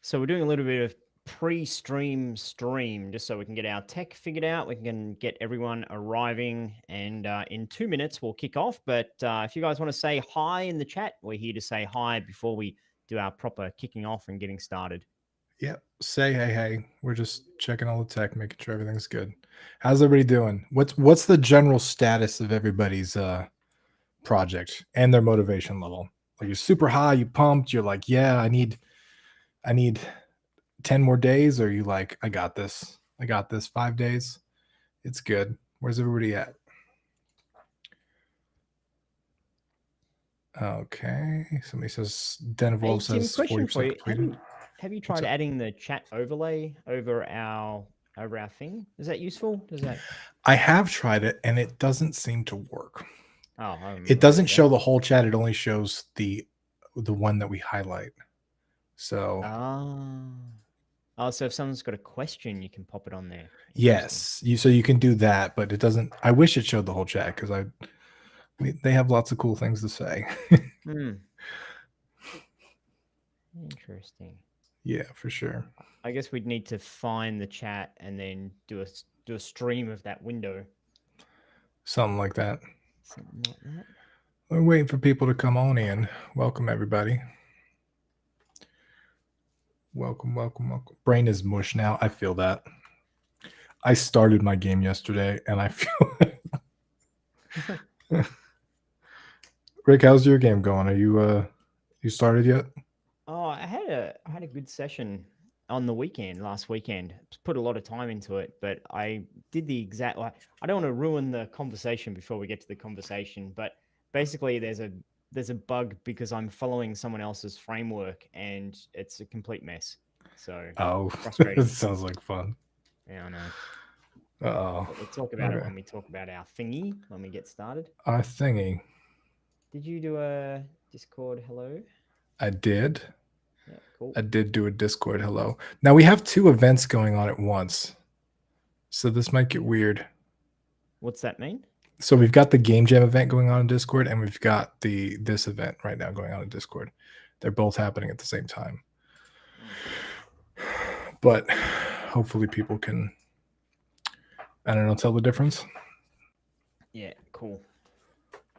So we're doing a little bit of pre-stream just so we can get our tech figured out. We can get everyone arriving, and in 2 minutes we'll kick off. But if you guys want to say hi in the chat, we're here to say hi before we do our proper kicking off and getting started. Yep. Say hey. We're just checking all the tech, making sure everything's good. How's everybody doing? What's the general status of everybody's project and their motivation level? Like you're super high, you pumped, you're like, yeah, I need 10 more days, or you like, I got this. 5 days. It's good. Where's everybody at? Okay. Somebody says Den of Hey Wolves Tim, says question for 40% you: completed. Have you What's tried up? adding the chat overlay over our thing? Is that useful? Does that? I have tried it and it doesn't seem to work. Oh, It there doesn't you go. show the whole chat. It only shows the one that we highlight. So Ah. Oh, so if someone's got a question, you can pop it on there. Interesting. yes, you can do that, but it doesn't. I wish it showed the whole chat because they have lots of cool things to say. Hmm. Interesting. Yeah, for sure. I guess we'd need to find the chat and then do a stream of that window, Something like that. something like that. We're waiting for people to come on in. Welcome everybody. Welcome, welcome, welcome. Brain is mush now. I feel that. I started my game yesterday, and I feel. Rick, how's your game going? Are you started yet? Oh, I had a good session on the weekend last weekend. Put a lot of time into it, but I did the exact. Like, I don't want to ruin the conversation before we get to the conversation, but basically, there's a bug because I'm following someone else's framework and it's a complete mess. So Oh, it frustrating. sounds like fun. Yeah, I know. Oh, But we'll talk about it okay. when we talk about our thingy when we get started. Our thingy. Did you do a Discord hello? I did. Yeah, cool. I did do a Discord hello. Now we have two events going on at once, so this might get weird. What's that mean? So we've got the Game Jam event going on in Discord, and we've got this event right now going on in Discord. They're both happening at the same time. But hopefully people can, I don't know, tell the difference. Yeah, cool.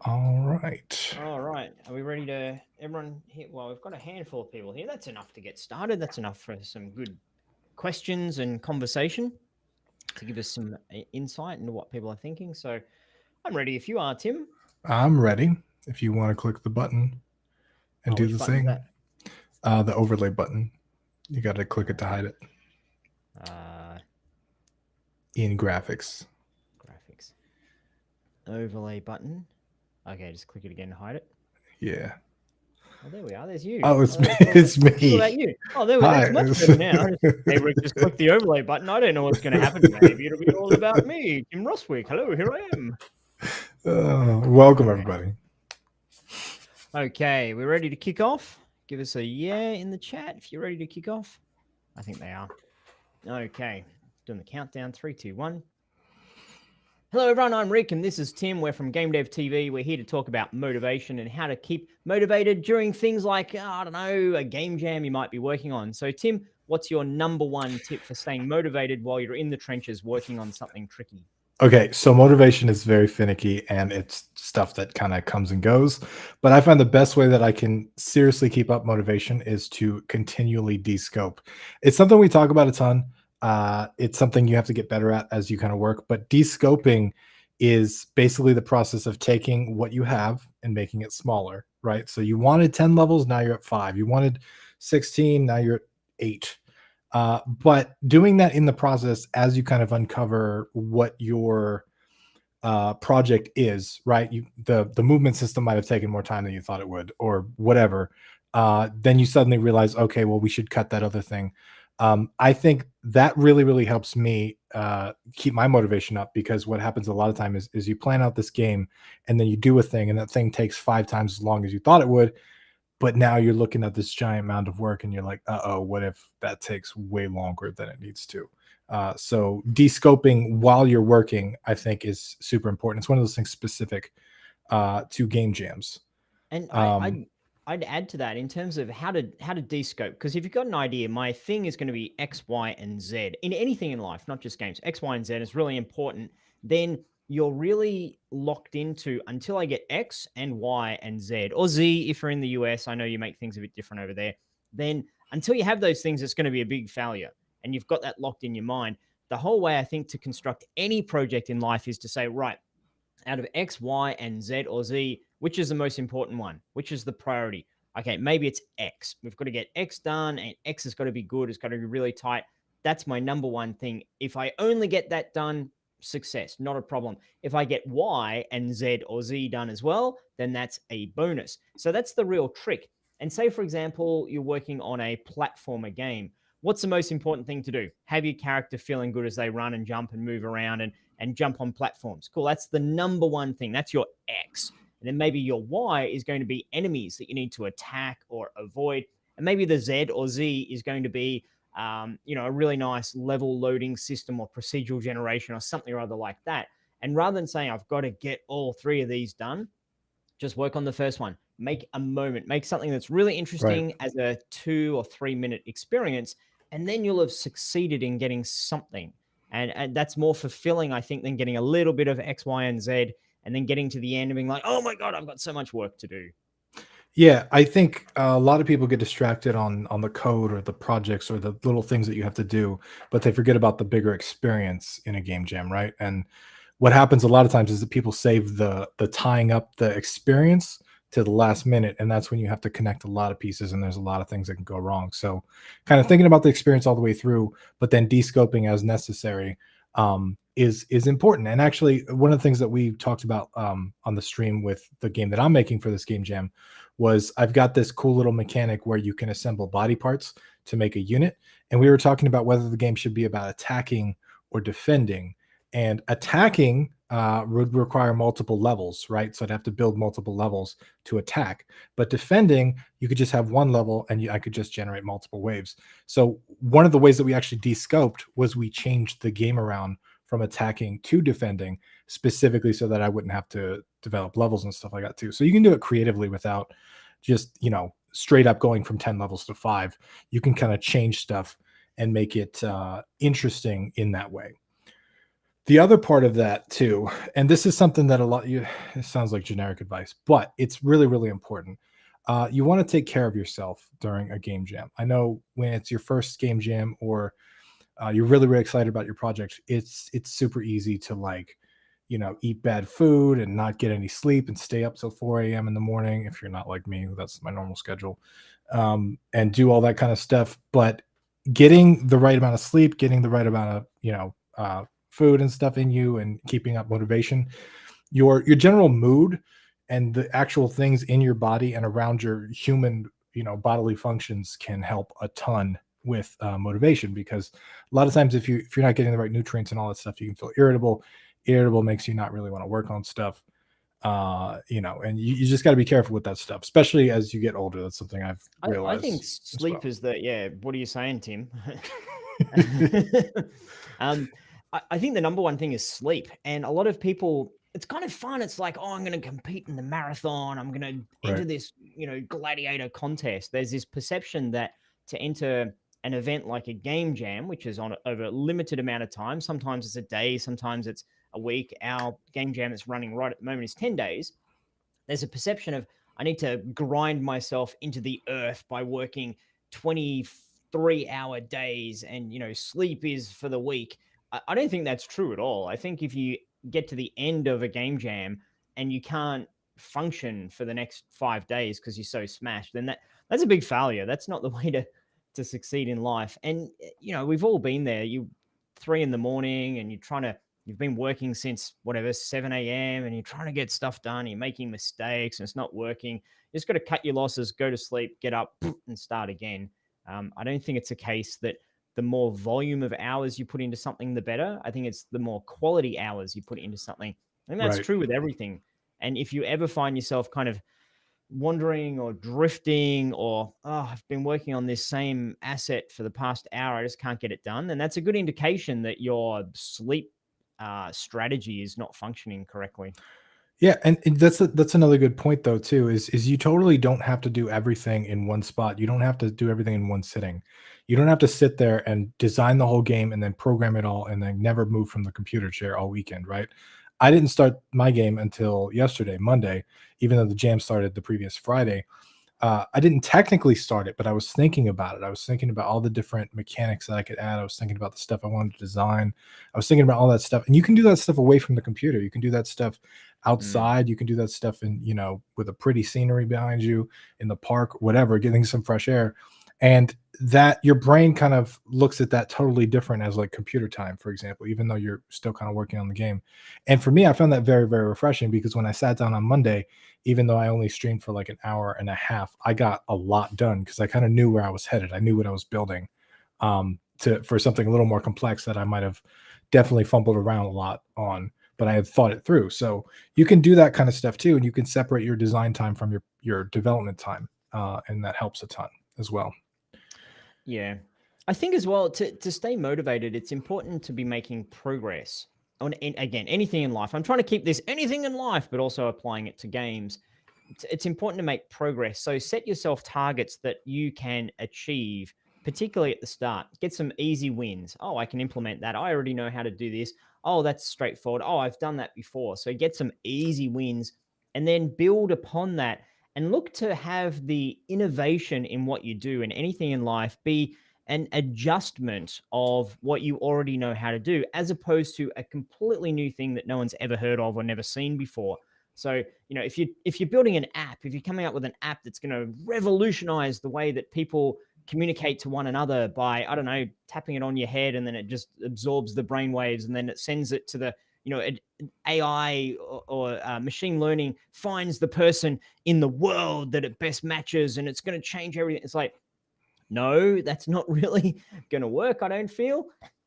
All right. All right. Are we ready to everyone here? Well, we've got a handful of people here. That's enough to get started. That's enough for some good questions and conversation to give us some insight into what people are thinking. So I'm ready if you are, Tim. I'm ready. If you want to click the button and Oh, do which the button's thing, that? the overlay button, you got to click it to hide it Uh, in graphics. graphics. Overlay button. Okay, just click it again to hide it. Yeah. Oh, there we are. There's you. Oh, Oh, it's it's all about me. you. Oh, there we. Hi. That's much better now. Hey, Rick, just click the overlay button. I don't know what's going to happen. Maybe it'll be all about me, Tim Roswick. Hello, here I am. Welcome Okay. everybody. Okay, we're ready to kick off. Give us a yeah in the chat if you're ready to kick off. I think they are. Okay, doing the countdown. 3, 2, 1. Hello, everyone. I'm Rick, and this is Tim. We're from GameDev.tv. We're here to talk about motivation and how to keep motivated during things like, I don't know, a game jam you might be working on. So, Tim, what's your number one tip for staying motivated while you're in the trenches working on something tricky? Okay, so motivation is very finicky and it's stuff that kind of comes and goes. But I find the best way that I can seriously keep up motivation is to continually de-scope. It's something we talk about a ton. It's something you have to get better at as you kind of work. But de-scoping is basically the process of taking what you have and making it smaller, right? So you wanted 10 levels, now you're at 5. You wanted 16, now you're at 8. But doing that in the process as you kind of uncover what your project is, right? The movement system might have taken more time than you thought it would, or whatever. Then you suddenly realize, okay, well, we should cut that other thing. I think that really helps me keep my motivation up, because what happens a lot of time is you plan out this game and then you do a thing and that thing takes 5 times as long as you thought it would, but now you're looking at this giant amount of work and you're like, uh-oh, what if that takes way longer than it needs to? So de-scoping while you're working, I think, is super important. It's one of those things specific to game jams. And Um, I'd add to that in terms of how to descope. Because if you've got an idea, my thing is going to be X, Y, and Z in anything in life, not just games. X, Y, and Z is really important. Then you're really locked into until I get X and Y and Z, or Z if you're in the US. I know you make things a bit different over there. Then until you have those things, it's going to be a big failure. And you've got that locked in your mind. The whole way I think to construct any project in life is to say, right, out of X, Y, and Z or Z, which is the most important one? Which is the priority? Okay, maybe it's X. We've got to get X done, and X has got to be good. It's got to be really tight. That's my number one thing. If I only get that done, success, not a problem. If I get Y and Z or Z done as well, then that's a bonus. So that's the real trick. And say, for example, you're working on a platformer game. What's the most important thing to do? Have your character feeling good as they run and jump and move around and jump on platforms. Cool. That's the number one thing. That's your X. And then maybe your Y is going to be enemies that you need to attack or avoid. And maybe the Z or Z is going to be, a really nice level loading system or procedural generation or something or other like that. And rather than saying, I've got to get all three of these done, just work on the first one. Make a moment, make something that's really Right. interesting as a 2 or 3 minute experience, and then you'll have succeeded in getting something. And that's more fulfilling, I think, than getting a little bit of X, Y, and Z and then getting to the end and being like, oh my God, I've got so much work to do. Yeah, I think a lot of people get distracted on the code or the projects or the little things that you have to do, but they forget about the bigger experience in a game jam, right? And what happens a lot of times is that people save the tying up the experience to the last minute, and that's when you have to connect a lot of pieces, and there's a lot of things that can go wrong. So, kind of thinking about the experience all the way through, but then descoping as necessary is important. And actually, one of the things that we talked about on the stream with the game that I'm making for this game jam was I've got this cool little mechanic where you can assemble body parts to make a unit. And we were talking about whether the game should be about attacking or defending. And attacking would require multiple levels, right? So I'd have to build multiple levels to attack. But defending, you could just have one level and I could just generate multiple waves. So one of the ways that we actually descoped was we changed the game around from attacking to defending, specifically so that I wouldn't have to develop levels and stuff like that too. So you can do it creatively without just, straight up going from 10 levels to 5. You can kind of change stuff and make it interesting in that way. The other part of that too, and this is something that it sounds like generic advice, but it's really, really important. You want to take care of yourself during a game jam. I know when it's your first game jam or you're really, really excited about your project, it's super easy to eat bad food and not get any sleep and stay up till 4 a.m. in the morning. If you're not like me, that's my normal schedule, and do all that kind of stuff. But getting the right amount of sleep, getting the right amount of, food and stuff in you and keeping up motivation, your general mood and the actual things in your body and around your human, bodily functions can help a ton with motivation, because a lot of times if you're not getting the right nutrients and all that stuff, you can feel irritable makes you not really want to work on stuff, and you just got to be careful with that stuff, especially as you get older. That's something I've I think realized as sleep well. is yeah. What are you saying, Tim? um, I think the number one thing is sleep. And a lot of people, it's kind of fun. It's like, oh, I'm going to compete in the marathon. I'm going to enter Right. this, gladiator contest. There's this perception that to enter an event like a game jam, which is on over a limited amount of time, sometimes it's a day, sometimes it's a week. Our game jam that's running right at the moment is 10 days. There's a perception of I need to grind myself into the earth by working 23-hour days and sleep is for the weak. I don't think that's true at all. I think if you get to the end of a game jam and you can't function for the next 5 days because you're so smashed, then that's a big failure. That's not the way to succeed in life. And we've all been there. You 3 in the morning and you've been working since whatever 7 a.m. and you're trying to get stuff done. You're making mistakes and it's not working. You just got to cut your losses, go to sleep, get up, and start again. I don't think it's a case that the more volume of hours you put into something, the better. I think it's the more quality hours you put into something. I think that's Right. true with everything. And if you ever find yourself kind of wandering or drifting or I've been working on this same asset for the past hour, I just can't get it done, then that's a good indication that your sleep strategy is not functioning correctly. Yeah, and that's another good point though too, is you totally don't have to do everything in one spot. You don't have to do everything in one sitting. You don't have to sit there and design the whole game and then program it all and then never move from the computer chair all weekend, right? I didn't start my game until yesterday, Monday, even though the jam started the previous Friday. I didn't technically start it, but I was thinking about it. I was thinking about all the different mechanics that I could add. I was thinking about the stuff I wanted to design. I was thinking about all that stuff. And you can do that stuff away from the computer. You can do that stuff Mm. outside. You can do that stuff in, with a pretty scenery behind you in the park, whatever, getting some fresh air. And that your brain kind of looks at that totally different as like computer time, for example, even though you're still kind of working on the game. And for me, I found that very, very refreshing because when I sat down on Monday, even though I only streamed for like an hour and a half, I got a lot done because I kind of knew where I was headed. I knew what I was building to for something a little more complex that I might have definitely fumbled around a lot on, but I had thought it through. So you can do that kind of stuff too, and you can separate your design time from your development time, and that helps a ton as well. Yeah. I think as well to stay motivated, it's important to be making progress on again anything in life. I'm trying to keep this anything in life, but also applying it to games. It's important to make progress. So set yourself targets that you can achieve, particularly at the start. Get some easy wins. Oh, I can implement that. I already know how to do this. Oh, that's straightforward. Oh, I've done that before. So get some easy wins and then build upon that and look to have the innovation in what you do and anything in life be an adjustment of what you already know how to do as opposed to a completely new thing that no one's ever heard of or never seen before. So, if you're building an app, if you're coming up with an app that's going to revolutionize the way that people communicate to one another by, I don't know, tapping it on your head and then it just absorbs the brain waves and then it sends it to the, AI or machine learning finds the person in the world that it best matches and it's going to change everything. It's like, no, that's not really going to work, I don't feel,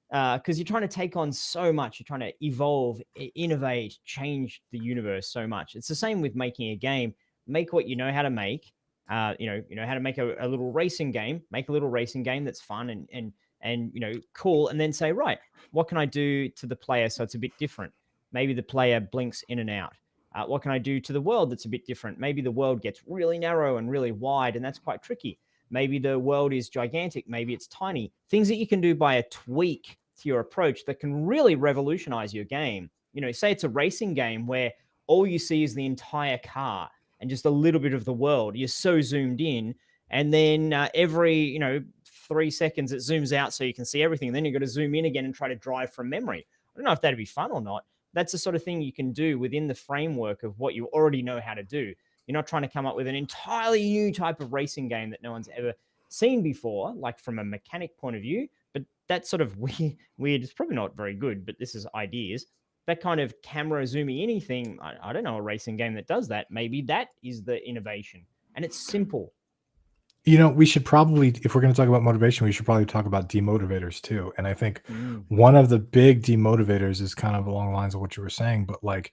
because you're trying to take on so much. You're trying to evolve, innovate, change the universe so much. It's the same with making a game. Make what you know how to make. You know how to make a little racing game. Make a little racing game that's fun and cool, and then say, right, what can I do to the player so it's a bit different? Maybe the player blinks in and out. What can I do to the world that's a bit different? Maybe the world gets really narrow and really wide, and that's quite tricky. Maybe the world is gigantic. Maybe it's tiny. Things that you can do by a tweak to your approach that can really revolutionize your game. Say it's a racing game where all you see is the entire car and just a little bit of the world. You're so zoomed in. And then every, 3 seconds it zooms out so you can see everything. And then you've got to zoom in again and try to drive from memory. I don't know if that'd be fun or not. That's the sort of thing you can do within the framework of what you already know how to do. You're not trying to come up with an entirely new type of racing game that no one's ever seen before, like from a mechanic point of view. But that's sort of weird. It's probably not very good, but this is ideas. That kind of camera zooming anything. I don't know a racing game that does that. Maybe that is the innovation, and it's simple. We should probably, if we're going to talk about motivation, we should probably talk about demotivators too. And I think Mm. one of the big demotivators is kind of along the lines of what you were saying, but like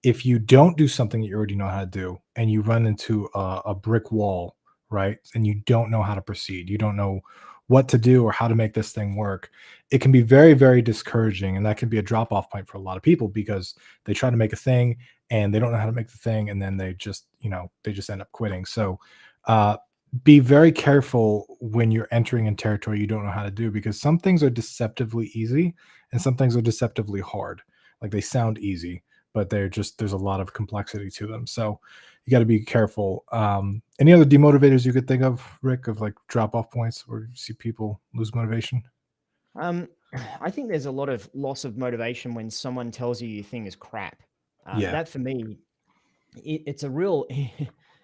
if you don't do something that you already know how to do and you run into a brick wall, right? And you don't know how to proceed, you don't know what to do or how to make this thing work, it can be very, very discouraging. And that can be a drop off point for a lot of people because they try to make a thing and they don't know how to make the thing. And then they just end up quitting. So, uh, be very careful when you're entering in territory you don't know how to do because some things are deceptively easy and some things are deceptively hard. Like they sound easy, but there's a lot of complexity to them. So you got to be careful. Any other demotivators you could think of, Rick, of like drop off points where you see people lose motivation? Um, I think there's a lot of loss of motivation when someone tells you your thing is crap. Yeah. That for me it's a real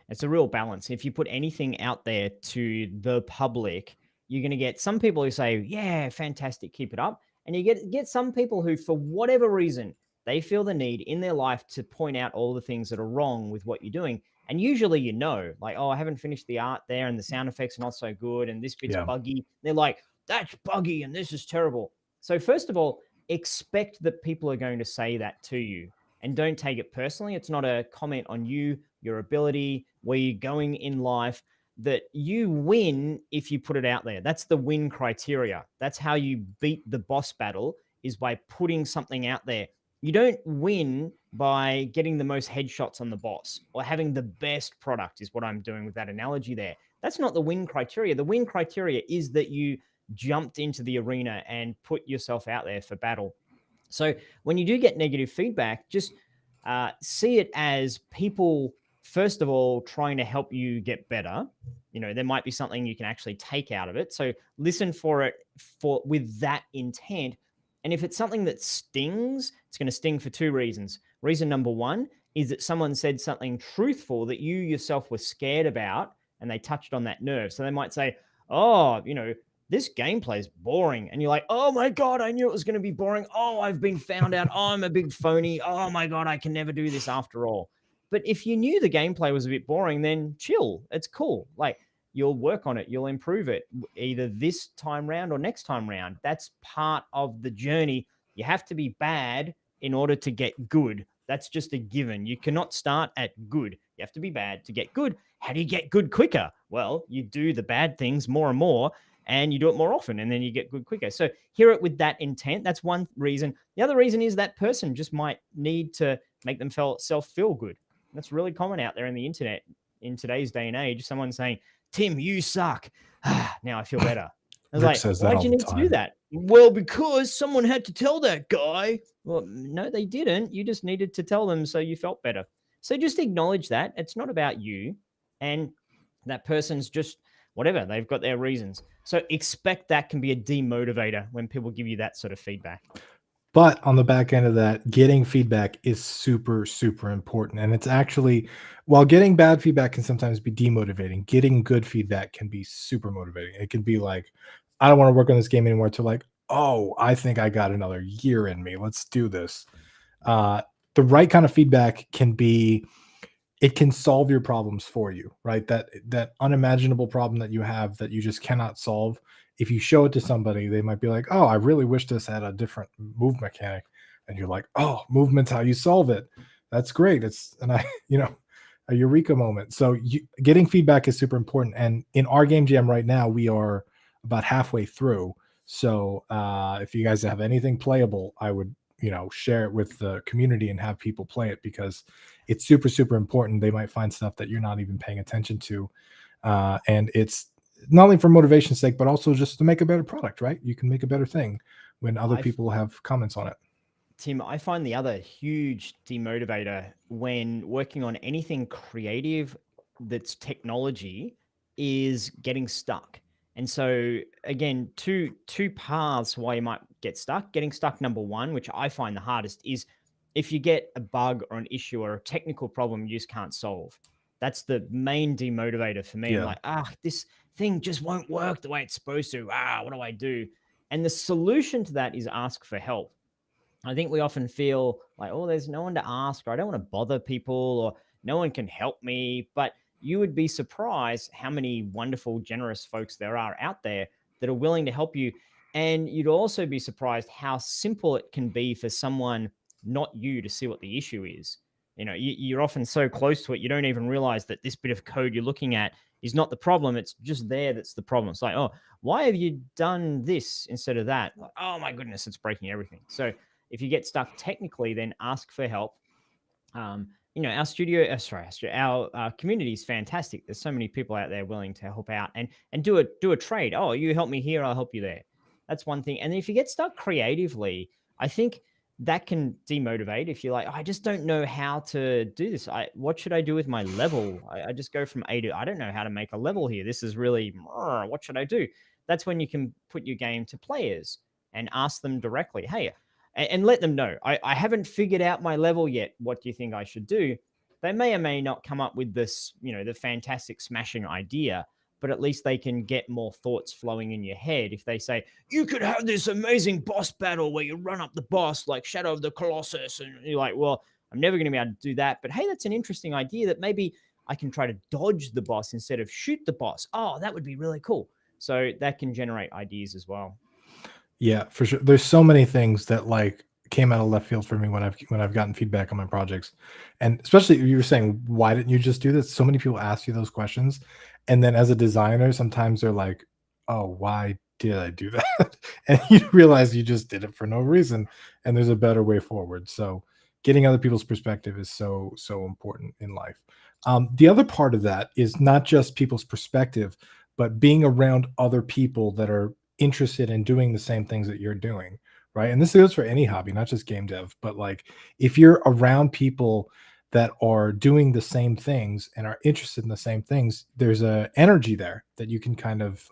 it's a real balance. If you put anything out there to the public, you're going to get some people who say, "Yeah, fantastic, keep it up," and you get some people who, for whatever reason, they feel the need in their life to point out all the things that are wrong with what you're doing. And usually, like, "Oh, I haven't finished the art there, and the sound effects are not so good, and this bit's Yeah. buggy." They're like, "That's buggy, and this is terrible." So first of all, expect that people are going to say that to you and don't take it personally. It's not a comment on you, your ability, where you're going in life. That you win if you put it out there. That's the win criteria. That's how you beat the boss battle is by putting something out there. You don't win by getting the most headshots on the boss or having the best product, is what I'm doing with that analogy there. That's not the win criteria. The win criteria is that you jumped into the arena and put yourself out there for battle. So when you do get negative feedback, just see it as people, first of all, trying to help you get better. There might be something you can actually take out of it. So listen for it with that intent. And if it's something that stings, it's going to sting for two reasons. Reason number one is that someone said something truthful that you yourself were scared about, and they touched on that nerve. So they might say, oh, this gameplay is boring. And you're like, oh my God, I knew it was going to be boring. Oh, I've been found out. Oh, I'm a big phony. Oh my God, I can never do this after all. But if you knew the gameplay was a bit boring, then chill. It's cool. Like, you'll work on it. You'll improve it either this time round or next time round. That's part of the journey. You have to be bad in order to get good. That's just a given. You cannot start at good. You have to be bad to get good. How do you get good quicker? Well, you do the bad things more and more, and you do it more often, and then you get good quicker. So hear it with that intent. That's one reason. The other reason is that person just might need to make themselves feel good. That's really common out there in the internet in today's day and age. Someone saying, Tim, you suck. Now I feel better. I was Rick like, says that why'd all you the need to do time. that? Well, because someone had to tell that guy. Well, no, they didn't. You just needed to tell them so you felt better. So just acknowledge that. It's not about you. And that person's just whatever. They've got their reasons. So expect that can be a demotivator when people give you that sort of feedback. But on the back end of that, getting feedback is super, super important. And it's actually, while getting bad feedback can sometimes be demotivating, getting good feedback can be super motivating. It can be like, I don't want to work on this game anymore, to like, oh, I think I got another year in me. Let's do this. Uh, the right kind of feedback can be, it can solve your problems for you, right? That unimaginable problem that you have that you just cannot solve. If you show it to somebody, they might be like, "Oh, I really wish this had a different move mechanic," and you're like, "Oh, movement's how you solve it. That's great." It's and I, a eureka moment. So getting feedback is super important. And in our game jam right now, we are about halfway through. So if you guys have anything playable, I would share it with the community and have people play it, because it's super, super important. They might find stuff that you're not even paying attention to, and it's not only for motivation's sake, but also just to make a better product, right? You can make a better thing when other people have comments on it. Tim, I find the other huge demotivator when working on anything creative that's technology is getting stuck. And so again, two paths why you might get stuck. Getting stuck, number one, which I find the hardest, is if you get a bug or an issue or a technical problem you just can't solve. That's the main demotivator for me. I'm Yeah. like, this thing just won't work the way it's supposed to. What do I do? And the solution to that is ask for help. I think we often feel like, oh, there's no one to ask, or I don't want to bother people, or no one can help me. But you would be surprised how many wonderful, generous folks there are out there that are willing to help you. And you'd also be surprised how simple it can be for someone, not you, to see what the issue is. You're often so close to it, you don't even realize that this bit of code you're looking at is not the problem. It's just there that's the problem. It's like, oh, why have you done this instead of that? Like, oh my goodness, it's breaking everything. So if you get stuck technically, then ask for help. Our studio, our community is fantastic. There's so many people out there willing to help out and do a trade. Oh, you help me here, I'll help you there. That's one thing. And then if you get stuck creatively, I think that can demotivate. If you're like, I just don't know how to do this. What should I do with my level? I just go from A to, I don't know how to make a level here. This is really, what should I do? That's when you can put your game to players and ask them directly, hey, and let them know, I haven't figured out my level yet. What do you think I should do? They may or may not come up with this, the fantastic smashing idea, but at least they can get more thoughts flowing in your head. If they say, you could have this amazing boss battle where you run up the boss like Shadow of the Colossus, and you're like, well, I'm never going to be able to do that. But hey, that's an interesting idea that maybe I can try to dodge the boss instead of shoot the boss. Oh, that would be really cool. So that can generate ideas as well. Yeah, for sure. There's so many things that like came out of left field for me when I've gotten feedback on my projects. And especially you were saying, why didn't you just do this? So many people ask you those questions. And then as a designer, sometimes they're like, oh, why did I do that? And you realize you just did it for no reason, and there's a better way forward. So getting other people's perspective is so important in life. The other part of that is not just people's perspective, but being around other people that are interested in doing the same things that you're doing, right? And this goes for any hobby, not just game dev, but like if you're around people that are doing the same things and are interested in the same things, there's a energy there that you can kind of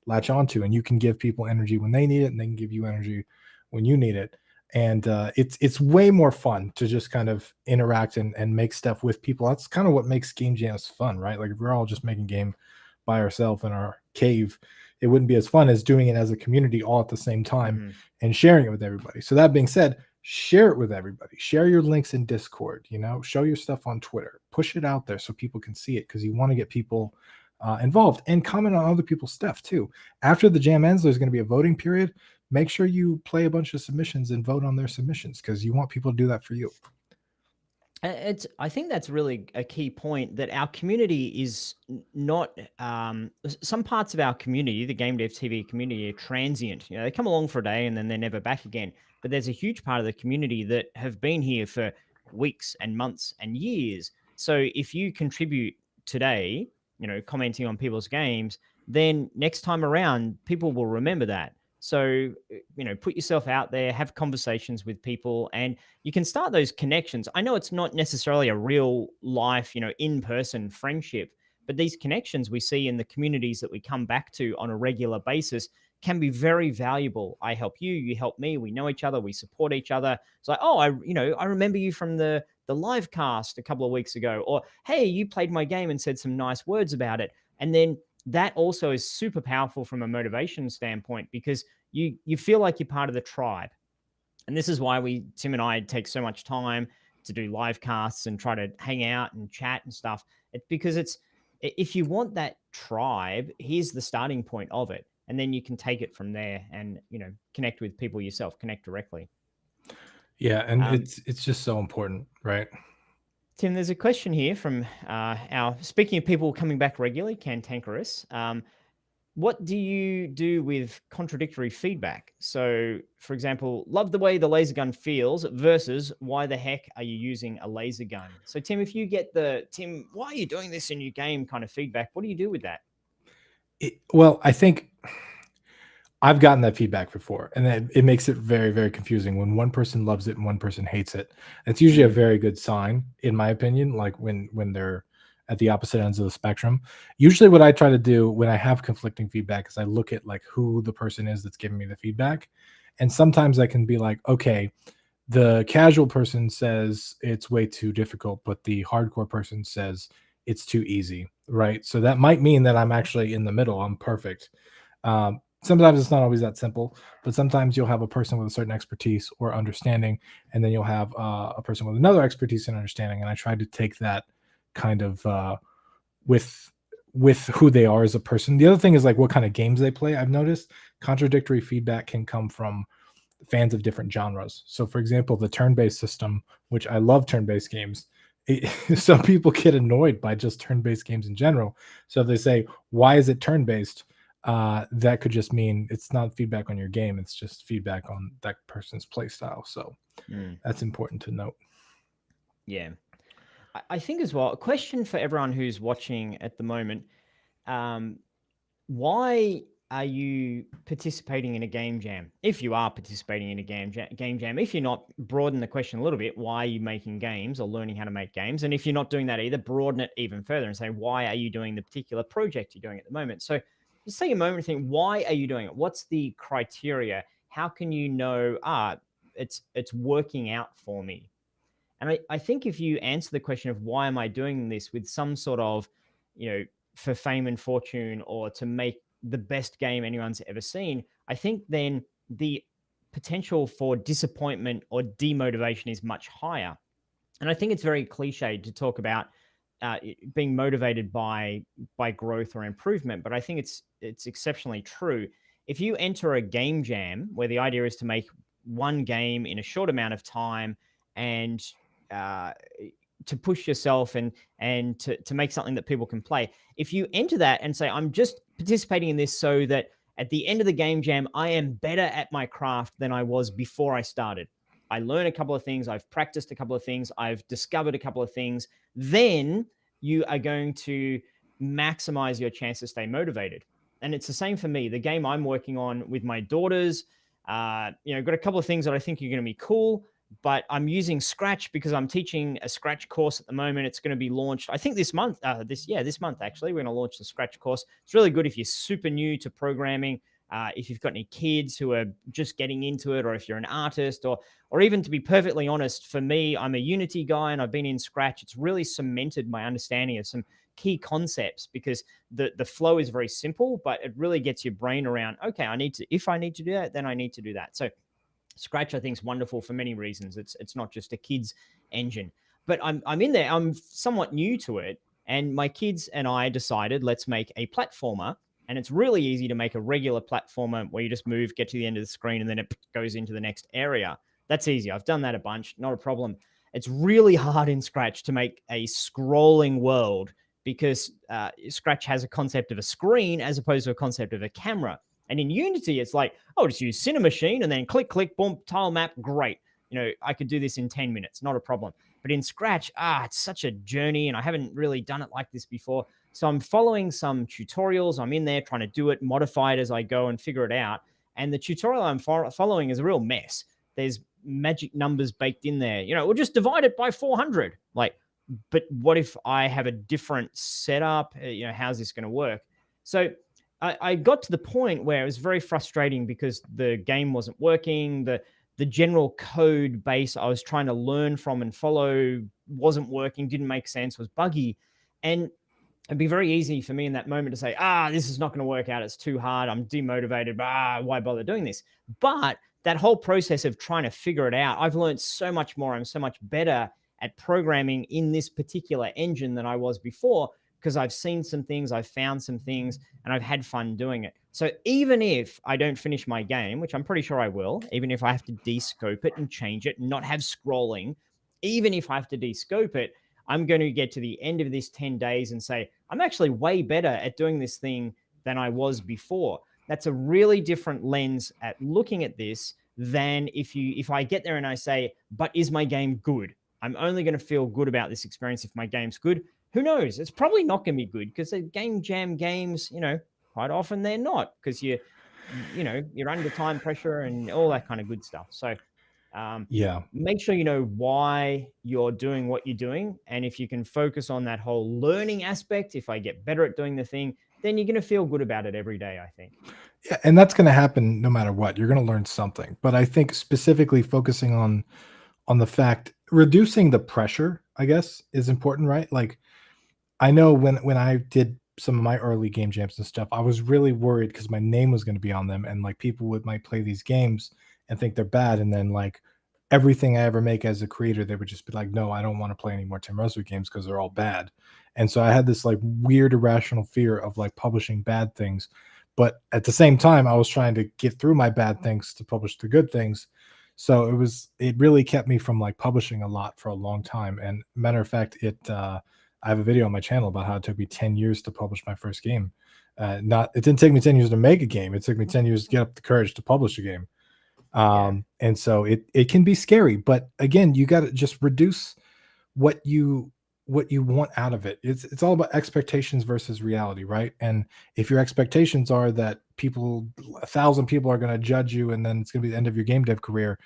latch onto, and you can give people energy when they need it, and they can give you energy when you need it. And it's way more fun to just kind of interact and make stuff with people. That's kind of what makes game jams fun, right? Like if we're all just making game by ourselves in our cave, it wouldn't be as fun as doing it as a community all at the same time and sharing it with everybody. So that being said, share it with everybody. Share your links in Discord, show your stuff on Twitter, push it out there so people can see it, because you want to get people involved, and comment on other people's stuff too. After the jam ends, there's going to be a voting period. Make sure you play a bunch of submissions and vote on their submissions, because you want people to do that for you. I think that's really a key point, that our community is not, some parts of our community, the GameDev.tv community, are transient. They come along for a day and then they're never back again. But there's a huge part of the community that have been here for weeks and months and years. So if you contribute today, commenting on people's games, then next time around, people will remember that. So, put yourself out there, have conversations with people, and you can start those connections. I know it's not necessarily a real life, in-person friendship, but these connections we see in the communities that we come back to on a regular basis can be very valuable. I help you, you help me, we know each other, we support each other. It's like, oh, I remember you from the live cast a couple of weeks ago, or hey, you played my game and said some nice words about it. And then that also is super powerful from a motivation standpoint, because you feel like you're part of the tribe. And this is why Tim and I take so much time to do live casts and try to hang out and chat and stuff. Because if you want that tribe, here's the starting point of it. And then you can take it from there and, connect with people yourself, connect directly. Yeah. And it's just so important, right? Tim, there's a question here from speaking of people coming back regularly, Cantankerous. What do you do with contradictory feedback? So, for example, love the way the laser gun feels versus why the heck are you using a laser gun? So, Tim, if you get Tim, why are you doing this in your game kind of feedback, what do you do with that? Well, I think I've gotten that feedback before, and then it makes it very, very confusing when one person loves it and one person hates it. It's usually a very good sign, in my opinion, like when they're at the opposite ends of the spectrum. Usually what I try to do when I have conflicting feedback is I look at like who the person is that's giving me the feedback. And sometimes I can be like, okay, the casual person says it's way too difficult, but the hardcore person says it's too easy, right? So that might mean that I'm actually in the middle. I'm perfect. Sometimes it's not always that simple, but sometimes you'll have a person with a certain expertise or understanding, and then you'll have a person with another expertise and understanding. And I try to take that kind of with who they are as a person. The other thing is like what kind of games they play. I've noticed contradictory feedback can come from fans of different genres. So, for example, the turn-based system, which I love turn-based games. Some people get annoyed by just turn-based games in general. So if they say, "Why is it turn-based?" That could just mean it's not feedback on your game. It's just feedback on that person's play style. So that's important to note. Yeah. I think as well, a question for everyone who's watching at the moment. Why are you participating in a game jam? If you are participating in a game jam, if you're not, broaden the question a little bit. Why are you making games or learning how to make games? And if you're not doing that either, broaden it even further and say, why are you doing the particular project you're doing at the moment? So just take a moment and think, why are you doing it? What's the criteria? How can you know, it's working out for me? And I think if you answer the question of why am I doing this with some sort of, for fame and fortune or to make the best game anyone's ever seen, I think then the potential for disappointment or demotivation is much higher. And I think it's very cliched to talk about being motivated by growth or improvement, but I think it's exceptionally true. If you enter a game jam where the idea is to make one game in a short amount of time and uh, to push yourself and to make something that people can play. If you enter that and say, I'm just participating in this so that At the end of the game jam, I am better at my craft than I was before I started. I learn a couple of things, I've practiced a couple of things, I've discovered a couple of things. Then you are going to maximize your chance to stay motivated. And it's the same for me. The game I'm working on with my daughters, got a couple of things that I think are going to be cool, but I'm using Scratch because I'm teaching a Scratch course at the moment. It's going to be launched, I think, this month. This month actually, we're going to launch the Scratch course. It's really good if you're super new to programming. If you've got any kids who are just getting into it, or if you're an artist, or even, to be perfectly honest, for me, I'm a Unity guy and I've been in Scratch. It's really cemented my understanding of some key concepts because the flow is very simple, but it really gets your brain around, okay, if I need to do that, then I need to do that. So Scratch, I think, is wonderful for many reasons. It's not just a kid's engine, but I'm in there. I'm somewhat new to it, and my kids and I decided, let's make a platformer. And it's really easy to make a regular platformer where you just move, get to the end of the screen, and then it goes into the next area. That's easy. I've done that a bunch, not a problem. It's really hard in Scratch to make a scrolling world because Scratch has a concept of a screen as opposed to a concept of a camera. And in Unity, it's like, oh, just use Cinemachine and then click, click, boom, tile map, great. I could do this in 10 minutes, not a problem. But in Scratch, it's such a journey, and I haven't really done it like this before. So I'm following some tutorials. I'm in there trying to do it, modify it as I go and figure it out. And the tutorial I'm following is a real mess. There's magic numbers baked in there. We'll just divide it by 400. Like, but what if I have a different setup? How's this going to work? So I got to the point where it was very frustrating because the game wasn't working. The general code base I was trying to learn from and follow wasn't working, didn't make sense, was buggy. And it'd be very easy for me in that moment to say, this is not going to work out. It's too hard. I'm demotivated. Why bother doing this? But that whole process of trying to figure it out, I've learned so much more. I'm so much better at programming in this particular engine than I was before, because I've seen some things, I've found some things, and I've had fun doing it. So even if I don't finish my game, which I'm pretty sure I will, even if I have to descope it and change it and not have scrolling, even if I have to descope it, I'm going to get to the end of this 10 days and say, I'm actually way better at doing this thing than I was before. That's a really different lens at looking at this than if I get there and I say, but is my game good? I'm only going to feel good about this experience if my game's good. Who knows? It's probably not going to be good because the game jam games, quite often they're not, because you're under time pressure and all that kind of good stuff. So Yeah. make sure you know why you're doing what you're doing. And if you can focus on that whole learning aspect, if I get better at doing the thing, then you're going to feel good about it every day, I think. Yeah, and that's going to happen no matter what. You're going to learn something. But I think specifically focusing on the fact, reducing the pressure, I guess, is important, right? Like, I know when I did some of my early game jams and stuff, I was really worried because my name was going to be on them, and like people might play these games and think they're bad, and then like everything I ever make as a creator, they would just be like, "No, I don't want to play any more Tim Russell games because they're all bad." And so I had this like weird irrational fear of like publishing bad things, but at the same time, I was trying to get through my bad things to publish the good things. So it really kept me from like publishing a lot for a long time. And matter of fact, I have a video on my channel about how it took me 10 years to publish my first game. It didn't take me 10 years to make a game. It took me 10 years to get up the courage to publish a game. And so it can be scary, but again, you got to just reduce what you want out of it. It's all about expectations versus reality, right? And if your expectations are that 1,000 people are going to judge you, and then it's going to be the end of your game dev career,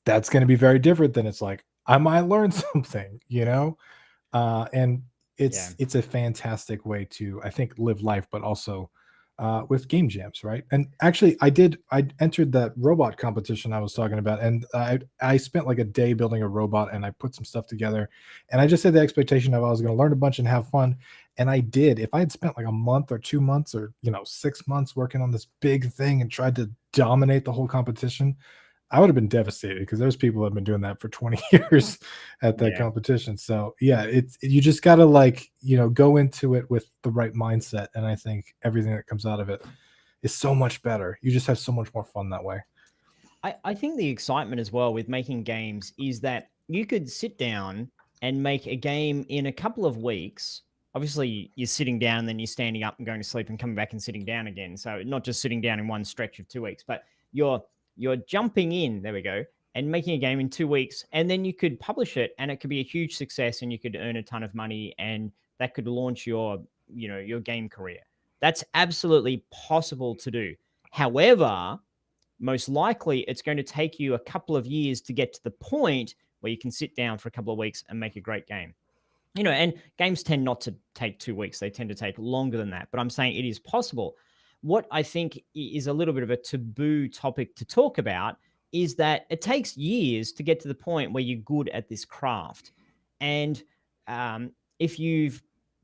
that's going to be very different than it's like, I might learn something, and it's a fantastic way to, I think, live life, but also with game jams, right? And actually, I entered that robot competition I was talking about, and I spent like a day building a robot, and I put some stuff together, and I just had the expectation of I was going to learn a bunch and have fun, and I did. If I had spent like a month or 2 months or 6 months working on this big thing and tried to dominate the whole competition, I would have been devastated, because there's people that have been doing that for 20 years at that competition. So yeah, you just got to go into it with the right mindset. And I think everything that comes out of it is so much better. You just have so much more fun that way. I think the excitement as well with making games is that you could sit down and make a game in a couple of weeks obviously you're sitting down and then you're standing up and going to sleep and coming back and sitting down again. So not just sitting down in one stretch of 2 weeks, but you're jumping in, there we go, and making a game in 2 weeks, and then you could publish it and it could be a huge success and you could earn a ton of money and that could launch your, your game career. That's absolutely possible to do. However, most likely it's going to take you a couple of years to get to the point where you can sit down for a couple of weeks and make a great game. And games tend not to take 2 weeks. They tend to take longer than that. But I'm saying it is possible. What I think is a little bit of a taboo topic to talk about is that it takes years to get to the point where you're good at this craft. And if you've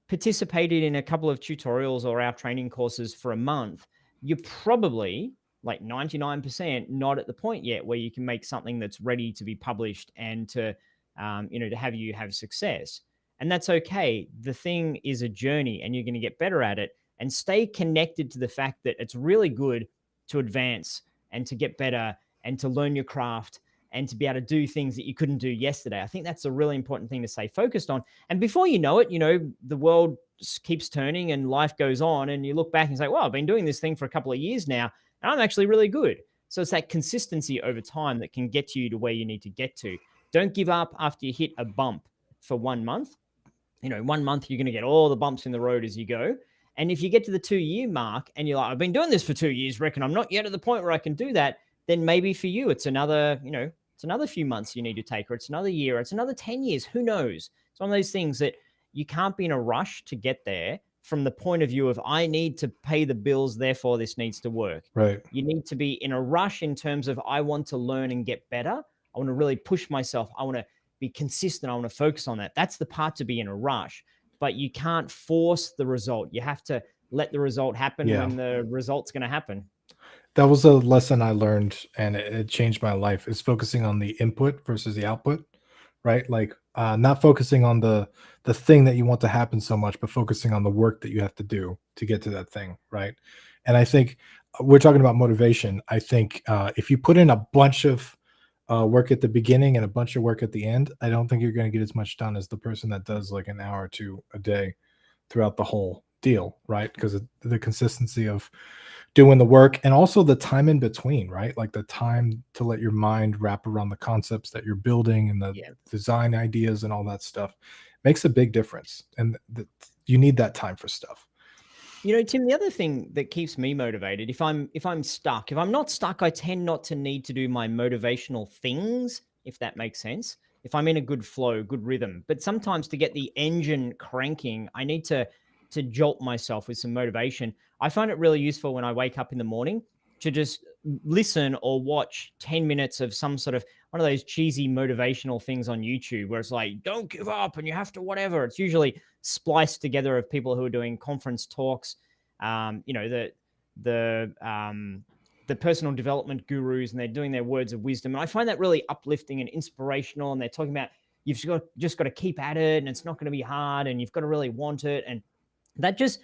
participated in a couple of tutorials or our training courses for a month, you're probably like 99% not at the point yet where you can make something that's ready to be published and to have you have success. And that's okay. The thing is a journey and you're going to get better at it, and stay connected to the fact that it's really good to advance and to get better and to learn your craft and to be able to do things that you couldn't do yesterday. I think that's a really important thing to stay focused on. And before you know it, the world keeps turning and life goes on, and you look back and say, well, I've been doing this thing for a couple of years now and I'm actually really good. So it's that consistency over time that can get you to where you need to get to. Don't give up after you hit a bump for 1 month. 1 month, you're going to get all the bumps in the road as you go. And if you get to the 2-year mark and you're like, I've been doing this for 2 years, reckon I'm not yet at the point where I can do that, then maybe for you, it's another, it's another few months you need to take, or it's another year, or it's another 10 years. Who knows? It's one of those things that you can't be in a rush to get there from the point of view of, I need to pay the bills, therefore this needs to work. Right. You need to be in a rush in terms of, I want to learn and get better. I want to really push myself. I want to be consistent. I want to focus on that. That's the part to be in a rush, but you can't force the result. You have to let the result happen when the result's going to happen. That was a lesson I learned, and it changed my life, is focusing on the input versus the output, right? Like not focusing on the thing that you want to happen so much, but focusing on the work that you have to do to get to that thing, right? And I think we're talking about motivation. I think if you put in a bunch of work at the beginning and a bunch of work at the end, I don't think you're going to get as much done as the person that does like an hour or two a day throughout the whole deal, right? Because of the consistency of doing the work and also the time in between, right? Like the time to let your mind wrap around the concepts that you're building and the design ideas and all that stuff makes a big difference. And you need that time for stuff. Tim, the other thing that keeps me motivated, if I'm stuck, if I'm not stuck, I tend not to need to do my motivational things, if that makes sense. If I'm in a good flow, good rhythm, but sometimes to get the engine cranking, I need to jolt myself with some motivation. I find it really useful when I wake up in the morning to just listen or watch 10 minutes of some sort of one of those cheesy motivational things on YouTube where it's like, don't give up and you have to whatever. It's usually spliced together of people who are doing conference talks, the personal development gurus, and they're doing their words of wisdom. And I find that really uplifting and inspirational. And they're talking about you've just got to keep at it, and it's not going to be hard, and you've got to really want it. And that just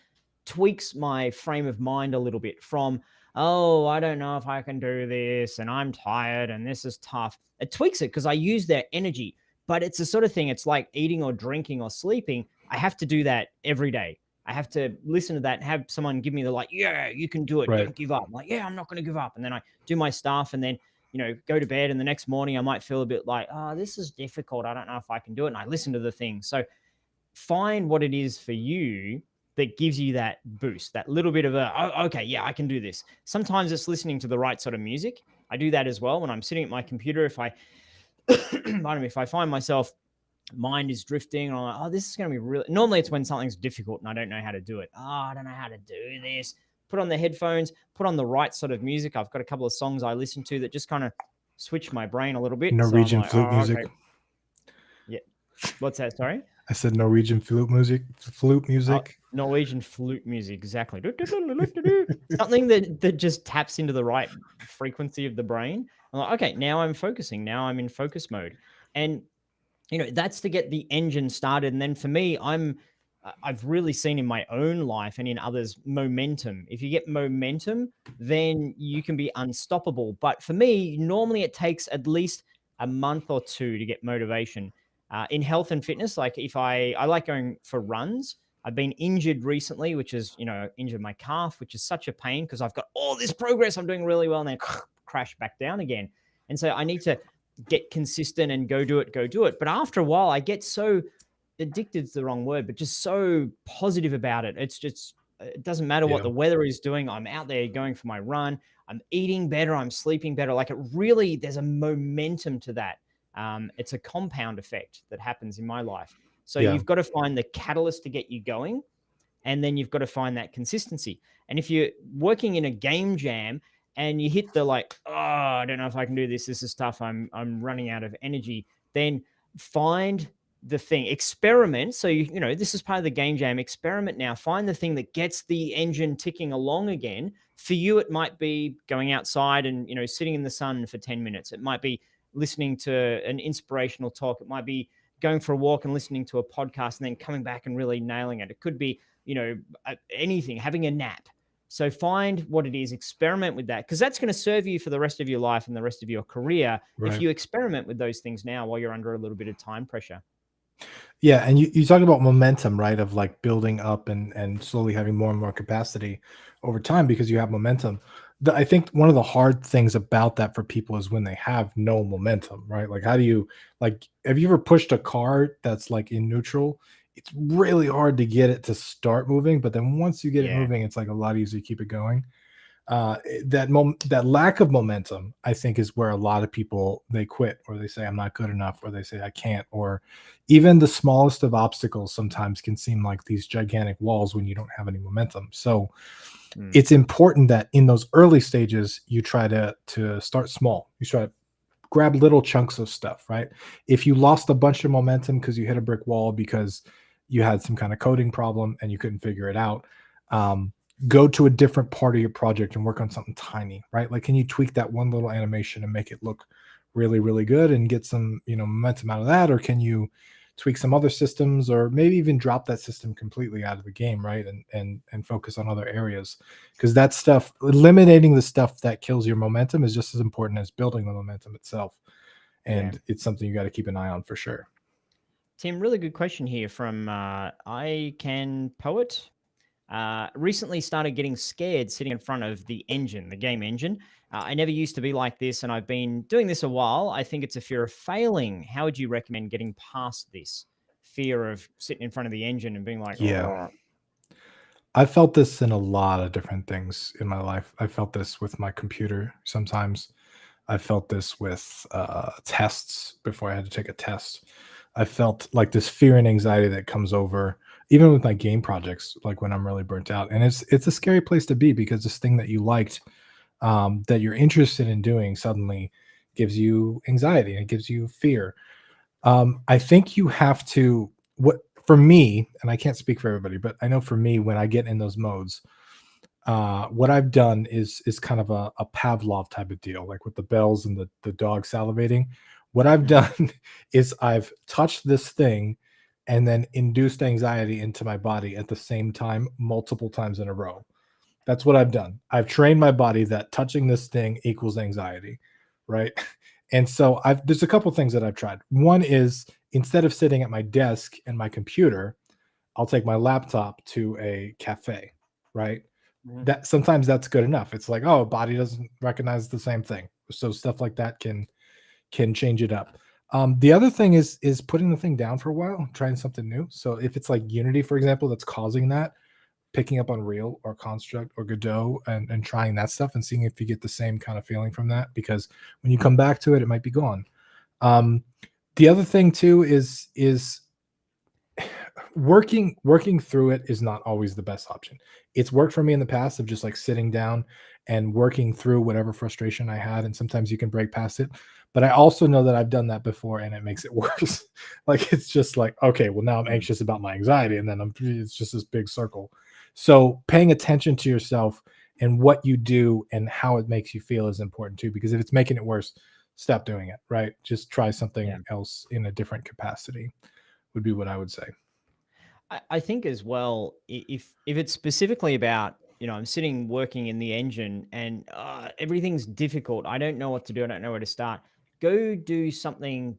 tweaks my frame of mind a little bit from, oh, I don't know if I can do this, and I'm tired, and this is tough. It tweaks it because I use their energy. But it's the sort of thing, it's like eating or drinking or sleeping. I have to do that every day. I have to listen to that and have someone give me the like, yeah, you can do it. Right. Don't give up. I'm like, yeah, I'm not going to give up. And then I do my stuff and then, go to bed. And the next morning I might feel a bit like, oh, this is difficult. I don't know if I can do it. And I listen to the thing. So find what it is for you that gives you that boost, that little bit of oh, okay, yeah, I can do this. Sometimes it's listening to the right sort of music. I do that as well when I'm sitting at my computer. If I, pardon me, if I find myself mind is drifting and I'm like, oh, this is going to be really, normally it's when something's difficult and I don't know how to do it. Oh, I don't know how to do this. Put on the headphones, put on the right sort of music. I've got a couple of songs I listen to that just kind of switch my brain a little bit. Norwegian so flute music. Okay. Yeah. What's that? Sorry? I said Norwegian flute music. Norwegian flute music, exactly. Something that just taps into the right frequency of the brain. I'm like, okay, now I'm focusing. Now I'm in focus mode. And that's to get the engine started. And then for me, I've really seen in my own life and in others momentum. If you get momentum, then you can be unstoppable. But for me, normally it takes at least a month or two to get motivation. In health and fitness, like if I like going for runs, I've been injured recently, which is, injured my calf, which is such a pain because I've got all this progress. I'm doing really well and then crash back down again. And so I need to get consistent and go do it. But after a while, I get so addicted is the wrong word, but just so positive about it. It's just, it doesn't matter what Yeah. the weather is doing. I'm out there going for my run. I'm eating better. I'm sleeping better. Like it really, there's a momentum to that. It's a compound effect that happens in my life. So Yeah. you've got to find the catalyst to get you going. And then you've got to find that consistency. And if you're working in a game jam and you hit the like, oh, I don't know if I can do this. This is tough. I'm running out of energy. Then find the thing, experiment. So this is part of the game jam. Experiment now. Find the thing that gets the engine ticking along again. For you, it might be going outside and sitting in the sun for 10 minutes. It might be listening to an inspirational talk. It might be going for a walk and listening to a podcast and then coming back and really nailing it. It could be anything, having a nap. So find what it is, experiment with that, because that's going to serve you for the rest of your life and the rest of your career if you experiment with those things now while you're under a little bit of time pressure. Yeah, and you talk about momentum, right? Of like building up and slowly having more and more capacity over time because you have momentum. I think one of the hard things about that for people is when they have no momentum, right? Like, how do you have you ever pushed a car that's like in neutral? It's really hard to get it to start moving, but then once you get it Yeah. moving, it's like a lot easier to keep it going. That lack of momentum, I think, is where a lot of people they quit, or they say I'm not good enough, or they say I can't, or even the smallest of obstacles sometimes can seem like these gigantic walls when you don't have any momentum. So it's important that in those early stages you try to start small. You try to grab little chunks of stuff, right? If you lost a bunch of momentum because you hit a brick wall because you had some kind of coding problem and you couldn't figure it out, go to a different part of your project and work on something tiny, right? Like, can you tweak that one little animation and make it look really, really good and get some, momentum out of that? Or can you tweak some other systems, or maybe even drop that system completely out of the game, right? And focus on other areas, because that stuff, eliminating the stuff that kills your momentum, is just as important as building the momentum itself. And it's something you got to keep an eye on for sure. Tim, really good question here from I Can Poet. Recently started getting scared sitting in front of the engine, the game engine. I never used to be like this, and I've been doing this a while. I think it's a fear of failing. How would you recommend getting past this fear of sitting in front of the engine and being like, Yeah. oh, I felt this in a lot of different things in my life. I felt this with my computer sometimes. I felt this with tests before I had to take a test. I felt like this fear and anxiety that comes over even with my game projects, like when I'm really burnt out. And it's a scary place to be, because this thing that you liked, that you're interested in doing, suddenly gives you anxiety and it gives you fear. I think you have to, what for me, and I can't speak for everybody, but I know for me, when I get in those modes, what I've done is kind of a Pavlov type of deal, like with the bells and the dog salivating. What I've done is I've touched this thing and then induced anxiety into my body at the same time, multiple times in a row. That's what I've done. I've trained my body that touching this thing equals anxiety, right? And so there's a couple things that I've tried. One is, instead of sitting at my desk and my computer, I'll take my laptop to a cafe, right? That sometimes that's good enough. It's like, oh, body doesn't recognize the same thing. So stuff like that can change it up. The other thing is putting the thing down for a while, trying something new. So if it's like Unity, for example, that's causing that, picking up Unreal or Construct or Godot and trying that stuff and seeing if you get the same kind of feeling from that, because when you come back to it, it might be gone. The other thing too is working through it is not always the best option. It's worked for me in the past, of just like sitting down and working through whatever frustration I had, and sometimes you can break past it. But I also know that I've done that before and it makes it worse. Like, it's just like, okay, well, now I'm anxious about my anxiety, and then it's just this big circle. So paying attention to yourself and what you do and how it makes you feel is important too, because if it's making it worse, stop doing it, right? Just try something else in a different capacity, would be what I would say. I think as well, if it's specifically about, I'm sitting working in the engine and everything's difficult. I don't know what to do. I don't know where to start. Go do something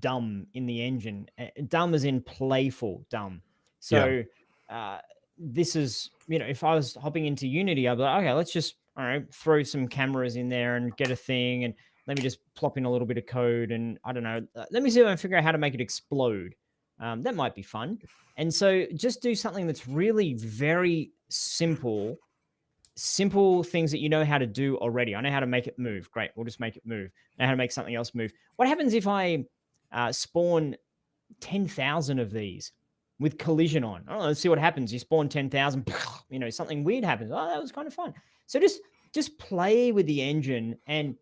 dumb in the engine. Dumb as in playful dumb. Yeah. So this is, if I was hopping into Unity, I'd be like, okay, let's just, all right, throw some cameras in there and get a thing, and let me just plop in a little bit of code, and I don't know, let me see if I can figure out how to make it explode. That might be fun. And so just do something that's really very simple things that you know how to do already. I know how to make it move. Great, we'll just make it move. I know how to make something else move. What happens if I spawn 10,000 of these with collision on? Oh, let's see what happens. You spawn 10,000, something weird happens. Oh, that was kind of fun. So just play with the engine and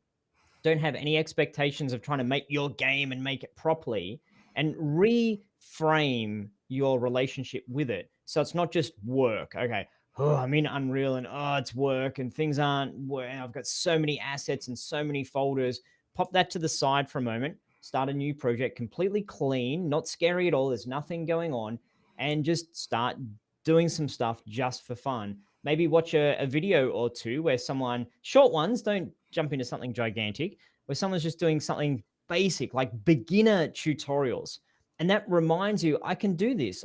don't have any expectations of trying to make your game and make it properly, and reframe your relationship with it. So it's not just work. Okay, oh, I'm in Unreal and it's work and things aren't, I've got so many assets and so many folders. Pop that to the side for a moment, start a new project completely clean, not scary at all. There's nothing going on, and just start doing some stuff just for fun. Maybe watch a video or two where someone, short ones, don't jump into something gigantic, where someone's just doing something basic, like beginner tutorials. And that reminds you, I can do this.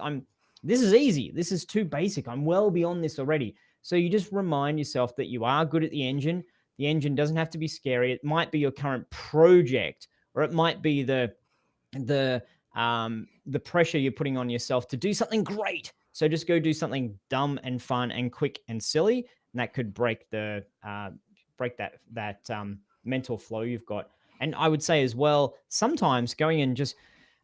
This is easy. This is too basic. I'm well beyond this already. So you just remind yourself that you are good at the engine. The engine doesn't have to be scary. It might be your current project, or it might be the pressure you're putting on yourself to do something great. So just go do something dumb and fun and quick and silly, and that could break that mental flow you've got. And I would say as well, sometimes going and just,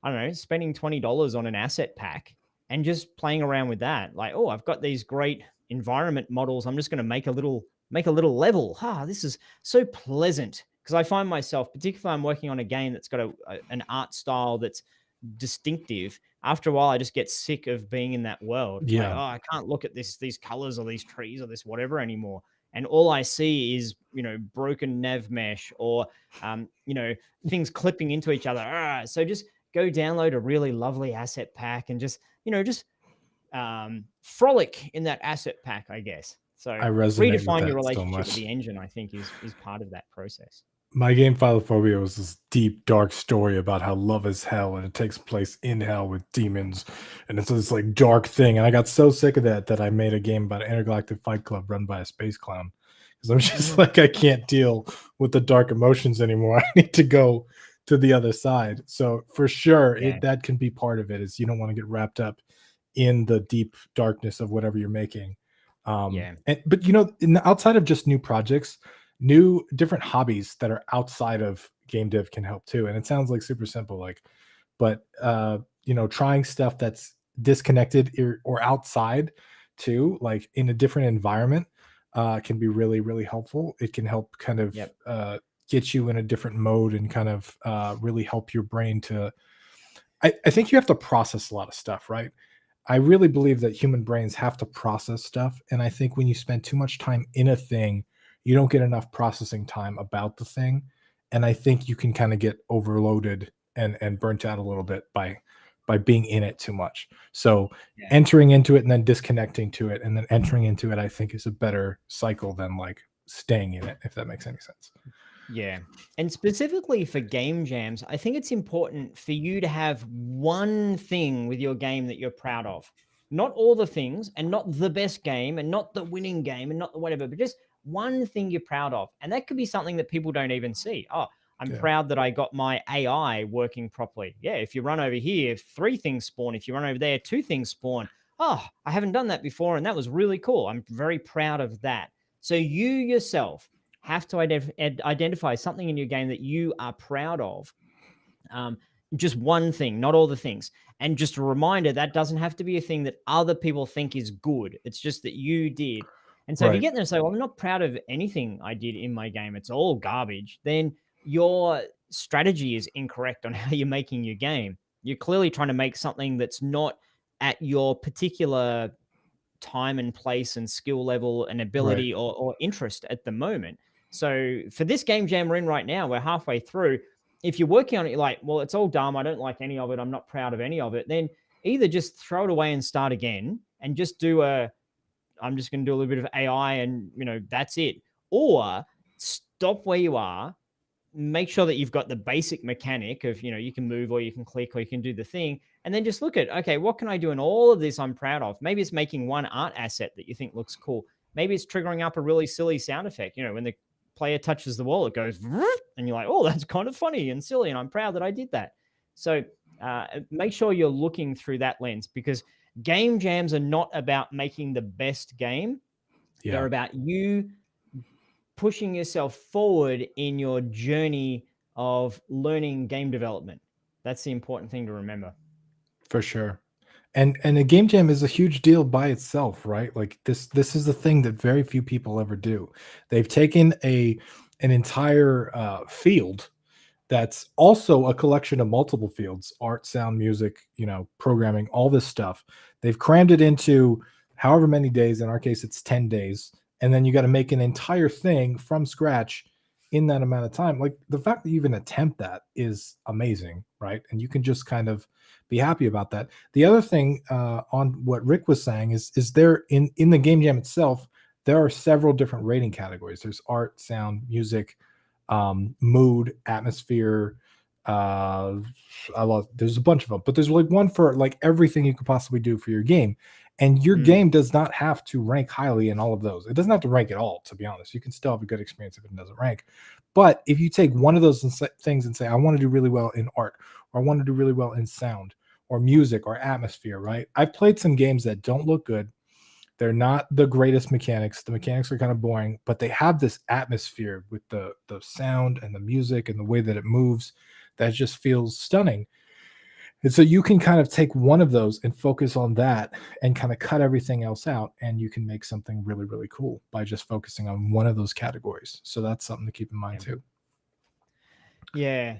I don't know, spending $20 on an asset pack and just playing around with that. Like, oh, I've got these great environment models. I'm just going to make a little level. This is so pleasant, because I find myself, particularly I'm working on a game that's got an art style that's distinctive. After a while, I just get sick of being in that world. Like, Yeah. I can't look at these colors or these trees or this whatever anymore. And all I see is, broken nav mesh, or, things clipping into each other. So just go download a really lovely asset pack and just frolic in that asset pack, I guess. So I resonate with redefine your that so relationship with much. the engine, I think, is part of that process. My game Philophobia was this deep, dark story about how love is hell, and it takes place in hell with demons, and it's this like dark thing. And I got so sick of that I made a game about an intergalactic fight club run by a space clown, because I'm just like, I can't deal with the dark emotions anymore. I need to go to the other side. So for sure, Yeah. that can be part of it. Is you don't want to get wrapped up in the deep darkness of whatever you're making. Yeah. But outside of just new projects, different hobbies that are outside of game dev can help too. And it sounds like super simple, but trying stuff that's disconnected or outside too, like in a different environment, can be really, really helpful. It can help kind of Yep. get you in a different mode and kind of really help your brain to. I think you have to process a lot of stuff, right? I really believe that human brains have to process stuff. And I think when you spend too much time in a thing, you don't get enough processing time about the thing. And I think you can kind of get overloaded and burnt out a little bit by being in it too much. So Yeah. entering into it and then disconnecting to it and then entering into it, I think is a better cycle than like staying in it, if that makes any sense. Yeah. And specifically for game jams, I think it's important for you to have one thing with your game that you're proud of. Not all the things, and not the best game, and not the winning game, and not the whatever, but just one thing you're proud of. And that could be something that people don't even see. Oh, I'm Yeah. proud that I got my AI working properly. Yeah. If you run over here, 3 things spawn. If you run over there, 2 things spawn. Oh, I haven't done that before, and that was really cool. I'm very proud of that. So you yourself have to identify something in your game that you are proud of. Um, just one thing, not all the things. And just a reminder, that doesn't have to be a thing that other people think is good. It's just that you did. And so if you Right. get there and say, well, I'm not proud of anything I did in my game, it's all garbage, then your strategy is incorrect on how you're making your game. You're clearly trying to make something that's not at your particular time and place and skill level and Right. ability, or interest at the moment. So for this game jam we're in right now, we're halfway through. If you're working on it, you're like, well, it's all dumb. I don't like any of it. I'm not proud of any of it. Then either just throw it away and start again and just I'm just going to do a little bit of AI and, that's it. Or stop where you are, make sure that you've got the basic mechanic of, you can move or you can click or you can do the thing. And then just look at, okay, what can I do in all of this I'm proud of? Maybe it's making one art asset that you think looks cool. Maybe it's triggering up a really silly sound effect. When the player touches the wall, it goes, and you're like, oh, that's kind of funny and silly. And I'm proud that I did that. So make sure you're looking through that lens, because game jams are not about making the best game. Yeah. They're about you pushing yourself forward in your journey of learning game development. That's the important thing to remember. For sure. And a game jam is a huge deal by itself, right? Like this is the thing that very few people ever do. They've taken an entire field that's also a collection of multiple fields: art, sound, music, programming, all this stuff. They've crammed it into however many days. In our case, it's 10 days. And then you got to make an entire thing from scratch in that amount of time. Like, the fact that you even attempt that is amazing, right? And you can just kind of be happy about that. The other thing on what Rick was saying is there in the game jam itself, there are several different rating categories. There's art, sound, music, mood, atmosphere. There's a bunch of them, but there's like one for like everything you could possibly do for your game. And your game does not have to rank highly in all of those. It doesn't have to rank at all, to be honest. You can still have a good experience if it doesn't rank. But if you take one of those things and say, I want to do really well in art, or I want to do really well in sound, or music, or atmosphere, right? I've played some games that don't look good. They're not the greatest mechanics. The mechanics are kind of boring, but they have this atmosphere with the sound and the music and the way that it moves that just feels stunning. And so you can kind of take one of those and focus on that and kind of cut everything else out, and you can make something really, really cool by just focusing on one of those categories. So that's something to keep in mind too. Yeah.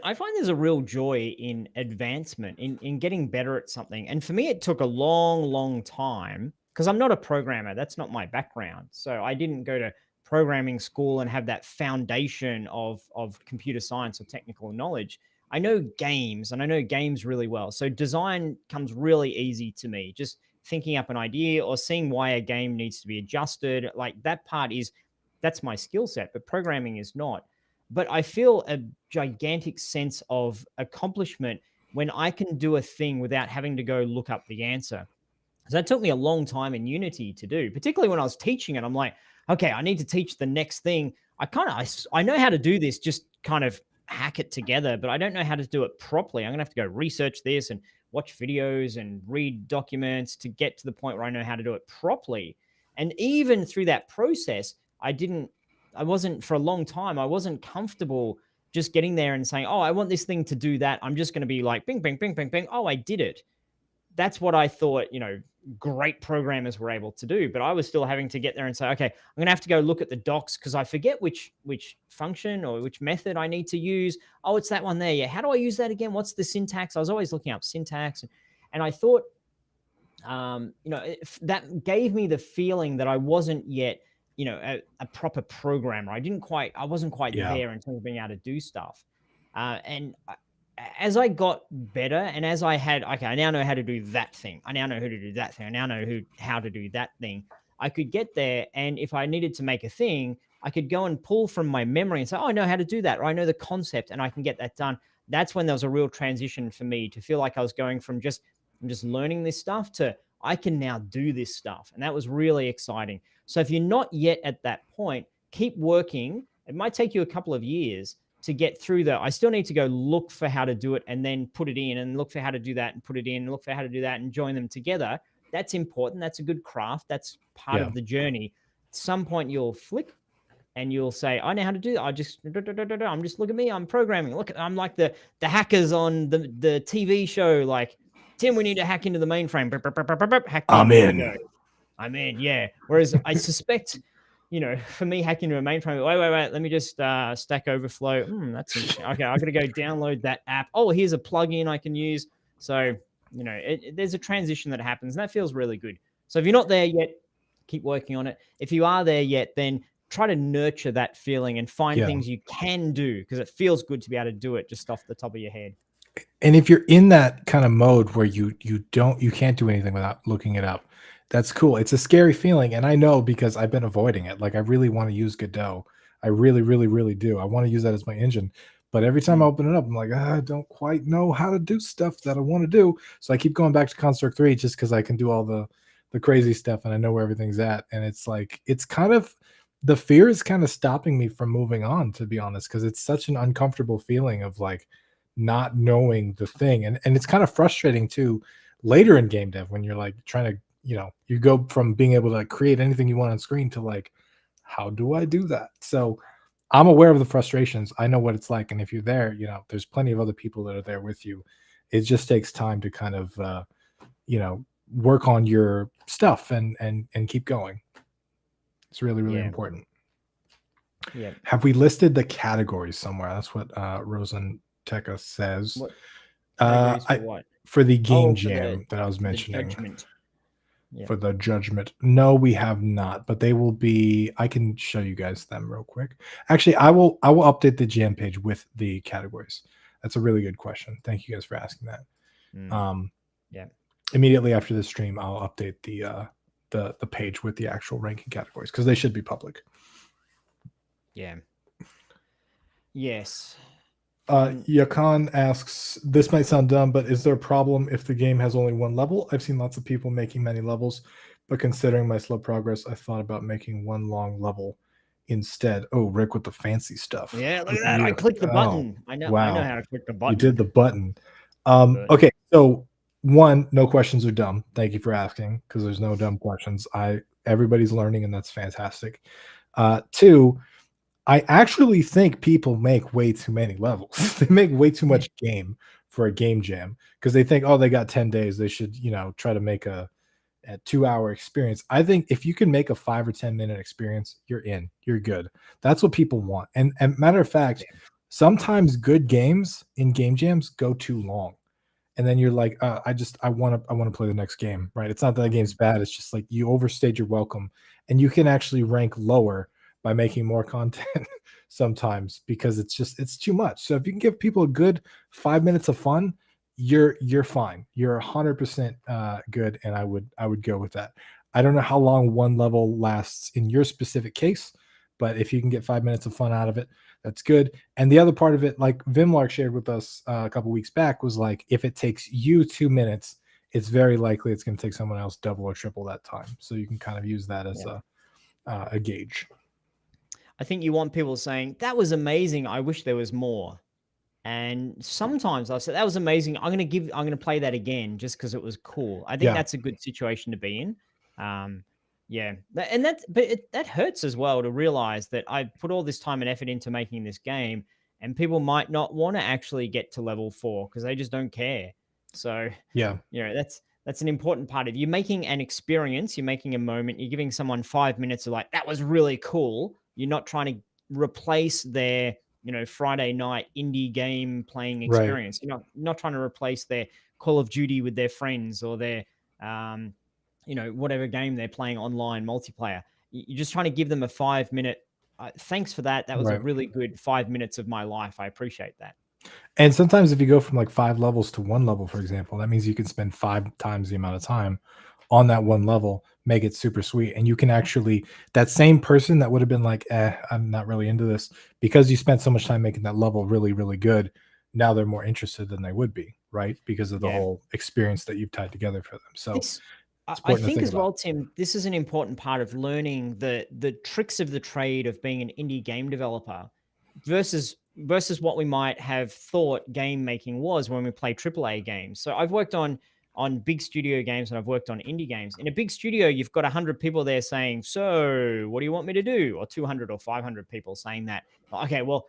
I find there's a real joy in advancement, in getting better at something. And for me, it took a long, long time, because I'm not a programmer. That's not my background. So I didn't go to programming school and have that foundation of computer science or technical knowledge. I know games, and I know games really well. So design comes really easy to me. Just thinking up an idea or seeing why a game needs to be adjusted, like that part that's my skill set, but programming is not. But I feel a gigantic sense of accomplishment when I can do a thing without having to go look up the answer. So that took me a long time in Unity to do, particularly when I was teaching it. I'm like, okay, I need to teach the next thing. I know how to do this, just kind of hack it together, but I don't know how to do it properly. I'm gonna have to go research this and watch videos and read documents to get to the point where I know how to do it properly. And even through that process, I wasn't for a long time, I wasn't comfortable just getting there and saying, oh, I want this thing to do that. I'm just going to be like, bing, bing, bing, bing, bing. Oh, I did it. That's what I thought, great programmers were able to do. But I was still having to get there and say, okay, I'm going to have to go look at the docs because I forget which function or which method I need to use. Oh, it's that one there. Yeah. How do I use that again? What's the syntax? I was always looking up syntax. And I thought, that gave me the feeling that I wasn't yet, a proper programmer. I wasn't quite there in terms of being able to do stuff. And as I got better, and as I now know how to do that thing. I now know how to do that thing. I now know how to do that thing. I could get there, and if I needed to make a thing, I could go and pull from my memory and say, oh, I know how to do that, or I know the concept, and I can get that done. That's when there was a real transition for me to feel like I was going from I'm just learning this stuff to I can now do this stuff. And that was really exciting. So if you're not yet at that point, keep working. It might take you a couple of years to get through I still need to go look for how to do it and then put it in, and look for how to do that and put it in, and look for how to do that and join them together. That's important. That's a good craft. That's part of the journey. At some point you'll flick and you'll say, I know how to do that. I'm just, look at me. I'm programming. Look, I'm like the hackers on the TV show. Like, Tim, we need to hack into the mainframe. Hack in. I'm in. Yeah. Whereas I suspect, for me hacking into a mainframe, wait, let me just Stack Overflow. That's interesting. Okay, I got to go download that app. Oh, here's a plugin I can use. So, there's a transition that happens, and that feels really good. So if you're not there yet, keep working on it. If you are there yet, then try to nurture that feeling and find things you can do, because it feels good to be able to do it just off the top of your head. And if you're in that kind of mode where you can't do anything without looking it up, that's cool. It's a scary feeling, and I know because I've been avoiding it. Like, I really want to use Godot. I really, really, really do. I want to use that as my engine. But every time I open it up, I'm like, I don't quite know how to do stuff that I want to do. So I keep going back to Construct 3 just because I can do all the crazy stuff and I know where everything's at. And it's like, it's kind of, the fear is kind of stopping me from moving on, to be honest, because it's such an uncomfortable feeling of like not knowing the thing. And it's kind of frustrating too later in game dev when you're like trying to, you go from being able to like create anything you want on screen to like, how do I do that? So I'm aware of the frustrations. I know what it's like. And if you're there, there's plenty of other people that are there with you. It just takes time to kind of, work on your stuff and keep going. It's really, really important. Yeah. Have we listed the categories somewhere? That's what Rosenteca says. What categories for what? For the game for jam that I was for the mentioning. judgment. Yeah. For the judgment. No, we have not, but they will be. I can show you guys them real quick. Actually, I will update the jam page with the categories. That's a really good question. Thank you guys for asking that. Yeah. Immediately after the stream, I'll update the page with the actual ranking categories because they should be public. Yeah. Yes. Yakan asks, this might sound dumb, but is there a problem if the game has only one level? I've seen lots of people making many levels, but considering my slow progress, I thought about making one long level instead. Oh, Rick with the fancy stuff. Yeah, look at that. I clicked the button. I know how to click the button. You did the button. Okay, so one, no questions are dumb. Thank you for asking, because there's no dumb questions. Everybody's learning, and that's fantastic. Two, I actually think people make way too many levels. They make way too much game for a game jam because they think, oh, they got 10 days. They should, try to make a 2-hour experience. I think if you can make a 5 or 10 minute experience, you're in. You're good. That's what people want. And matter of fact, sometimes good games in game jams go too long. And then you're like, I want to play the next game, right? It's not that the game's bad. It's just like you overstayed your welcome, and you can actually rank lower by making more content sometimes because it's too much. So if you can give people a good 5 minutes of fun, you're fine. You're 100% good, and I would go with that. I don't know how long one level lasts in your specific case, but if you can get 5 minutes of fun out of it, that's good. And the other part of it, like Vimlark shared with us a couple weeks back, was like if it takes you 2 minutes, it's very likely it's going to take someone else double or triple that time. So you can kind of use that as a gauge. I think you want people saying, that was amazing. I wish there was more. And sometimes I say, that was amazing. I'm going to play that again just because it was cool. I think that's a good situation to be in. Yeah. And that hurts as well to realize that I put all this time and effort into making this game and people might not want to actually get to level 4 because they just don't care. So, that's an important part of you making an experience. You're making a moment. You're giving someone 5 minutes of like, that was really cool. You're not trying to replace their, Friday night indie game playing experience. Right. You're not trying to replace their Call of Duty with their friends or their, whatever game they're playing online multiplayer. You're just trying to give them a 5 minute. Thanks for that. That was a really good 5 minutes of my life. I appreciate that. And sometimes if you go from like 5 levels to 1 level, for example, that means you can spend 5 times the amount of time on that 1 level, make it super sweet. And you can actually, that same person that would have been like, I'm not really into this, because you spent so much time making that level really, really good, now they're more interested than they would be, right? Because of the whole experience that you've tied together for them. So I think as well, Tim, this is an important part of learning the tricks of the trade of being an indie game developer versus what we might have thought game making was when we play AAA games. So I've worked on big studio games and I've worked on indie games. In a big studio, you've got 100 people there saying, so what do you want me to do? Or 200 or 500 people saying that. Okay, well,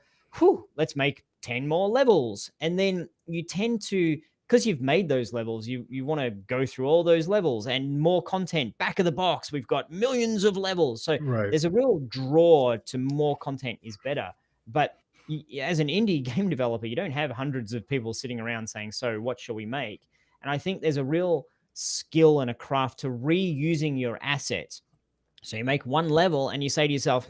let's make 10 more levels. And then you tend to, because you've made those levels, you want to go through all those levels and more content. Back of the box, we've got millions of levels. So there's a real draw to more content is better. But as an indie game developer, you don't have hundreds of people sitting around saying, so what shall we make? And I think there's a real skill and a craft to reusing your assets. So you make one level and you say to yourself,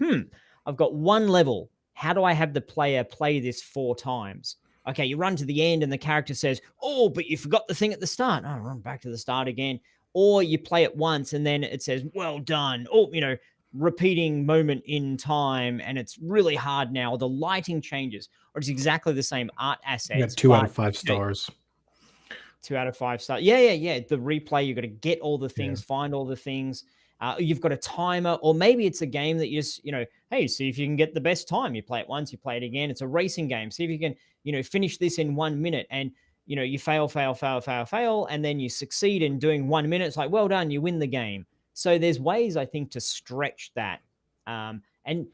I've got one level. How do I have the player play this 4 times? Okay, you run to the end and the character says, oh, but you forgot the thing at the start. Oh, run back to the start again. Or you play it once and then it says, well done. Oh, repeating moment in time and it's really hard now, or the lighting changes, or it's exactly the same art You got assets, 2 out of but 5 you know, stars. 2 out of 5 star. Yeah. The replay, you've got to get all the Yeah. things, find all the things. You've got a timer, or maybe it's a game that you just, hey, see if you can get the best time. You play it once, you play it again. It's a racing game. See if you can, finish this in 1 minute. And, you fail, and then you succeed in doing 1 minute. It's like, well done, you win the game. So there's ways, I think, to stretch that. And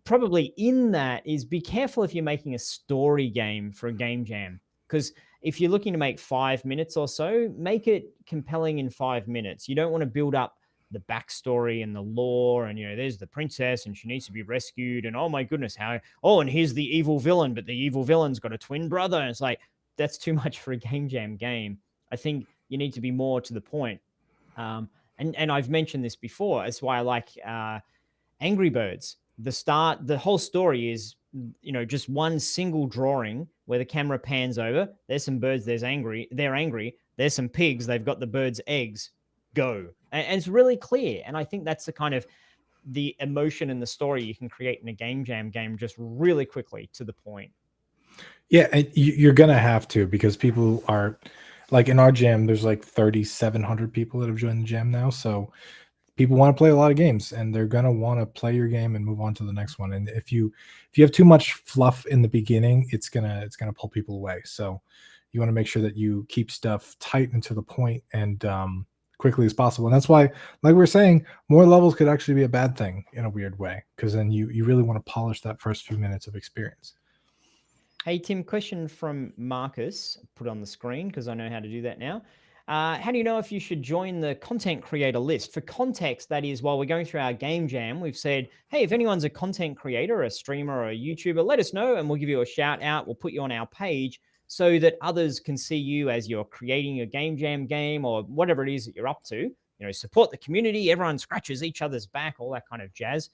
probably in that is be careful if you're making a story game for a game jam, because if you're looking to make 5 minutes or so, make it compelling in 5 minutes. You don't want to build up the backstory and the lore, and there's the princess and she needs to be rescued, and oh my goodness, and here's the evil villain, but the evil villain's got a twin brother, and it's like that's too much for a game jam game. I think you need to be more to the point. And I've mentioned this before. That's why I like Angry Birds. The whole story is, just one single drawing where the camera pans over. There's some birds. They're angry. There's some pigs. They've got the birds' eggs. Go. And it's really clear. And I think that's the kind of the emotion and the story you can create in a game jam game, just really quickly to the point. Yeah, and you're gonna have to, because people are like, in our jam, there's like 3,700 people that have joined the jam now. So people want to play a lot of games, and they're gonna want to play your game and move on to the next one. And if you have too much fluff in the beginning, it's gonna pull people away. So you want to make sure that you keep stuff tight and to the point, and quickly as possible. And that's why, like we were saying, more levels could actually be a bad thing in a weird way, because then you really want to polish that first few minutes of experience. Hey, Tim, question from Marcus, put on the screen because I know how to do that now. How do you know if you should join the content creator list? For context, that is, while we're going through our game jam, we've said, hey, if anyone's a content creator, a streamer, or a YouTuber, let us know and we'll give you a shout out. We'll put you on our page so that others can see you as you're creating a game jam game or whatever it is that you're up to. Support the community. Everyone scratches each other's back, all that kind of jazz.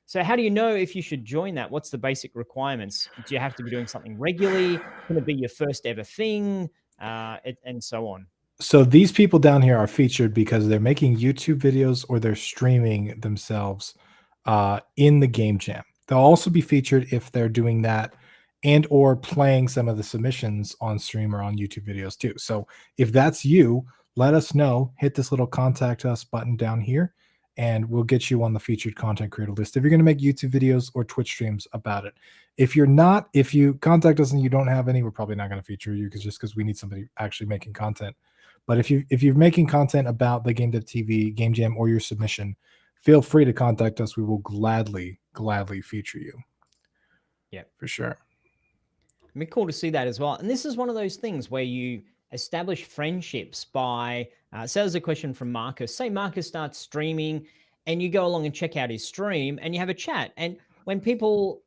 So how do you know if you should join that? What's the basic requirements? Do you have to be doing something regularly? Can it be your first ever thing? And so on. So these people down here are featured because they're making YouTube videos or they're streaming themselves in the game jam. They'll also be featured if they're doing that and or playing some of the submissions on stream or on YouTube videos too. So if that's you, let us know. Hit this little contact us button down here, and we'll get you on the featured content creator list if you're going to make YouTube videos or Twitch streams about it. If you're not, if you contact us and you don't have any, we're probably not going to feature you, because we need somebody actually making content. But if you're making content about the GameDev.tv game jam or your submission, feel free to contact us. We will gladly feature you. Yeah, for sure. It'd be cool to see that as well. And this is one of those things where you establish friendships by, so there's a question from Marcus. Say Marcus starts streaming and you go along and check out his stream and you have a chat. And when people,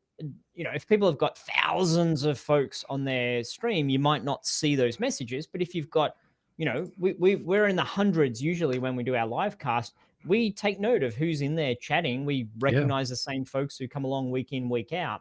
if people have got thousands of folks on their stream, you might not see those messages. But if you've got, we're in the hundreds usually when we do our live cast. We take note of who's in there chatting. We recognize the same folks who come along week in, week out.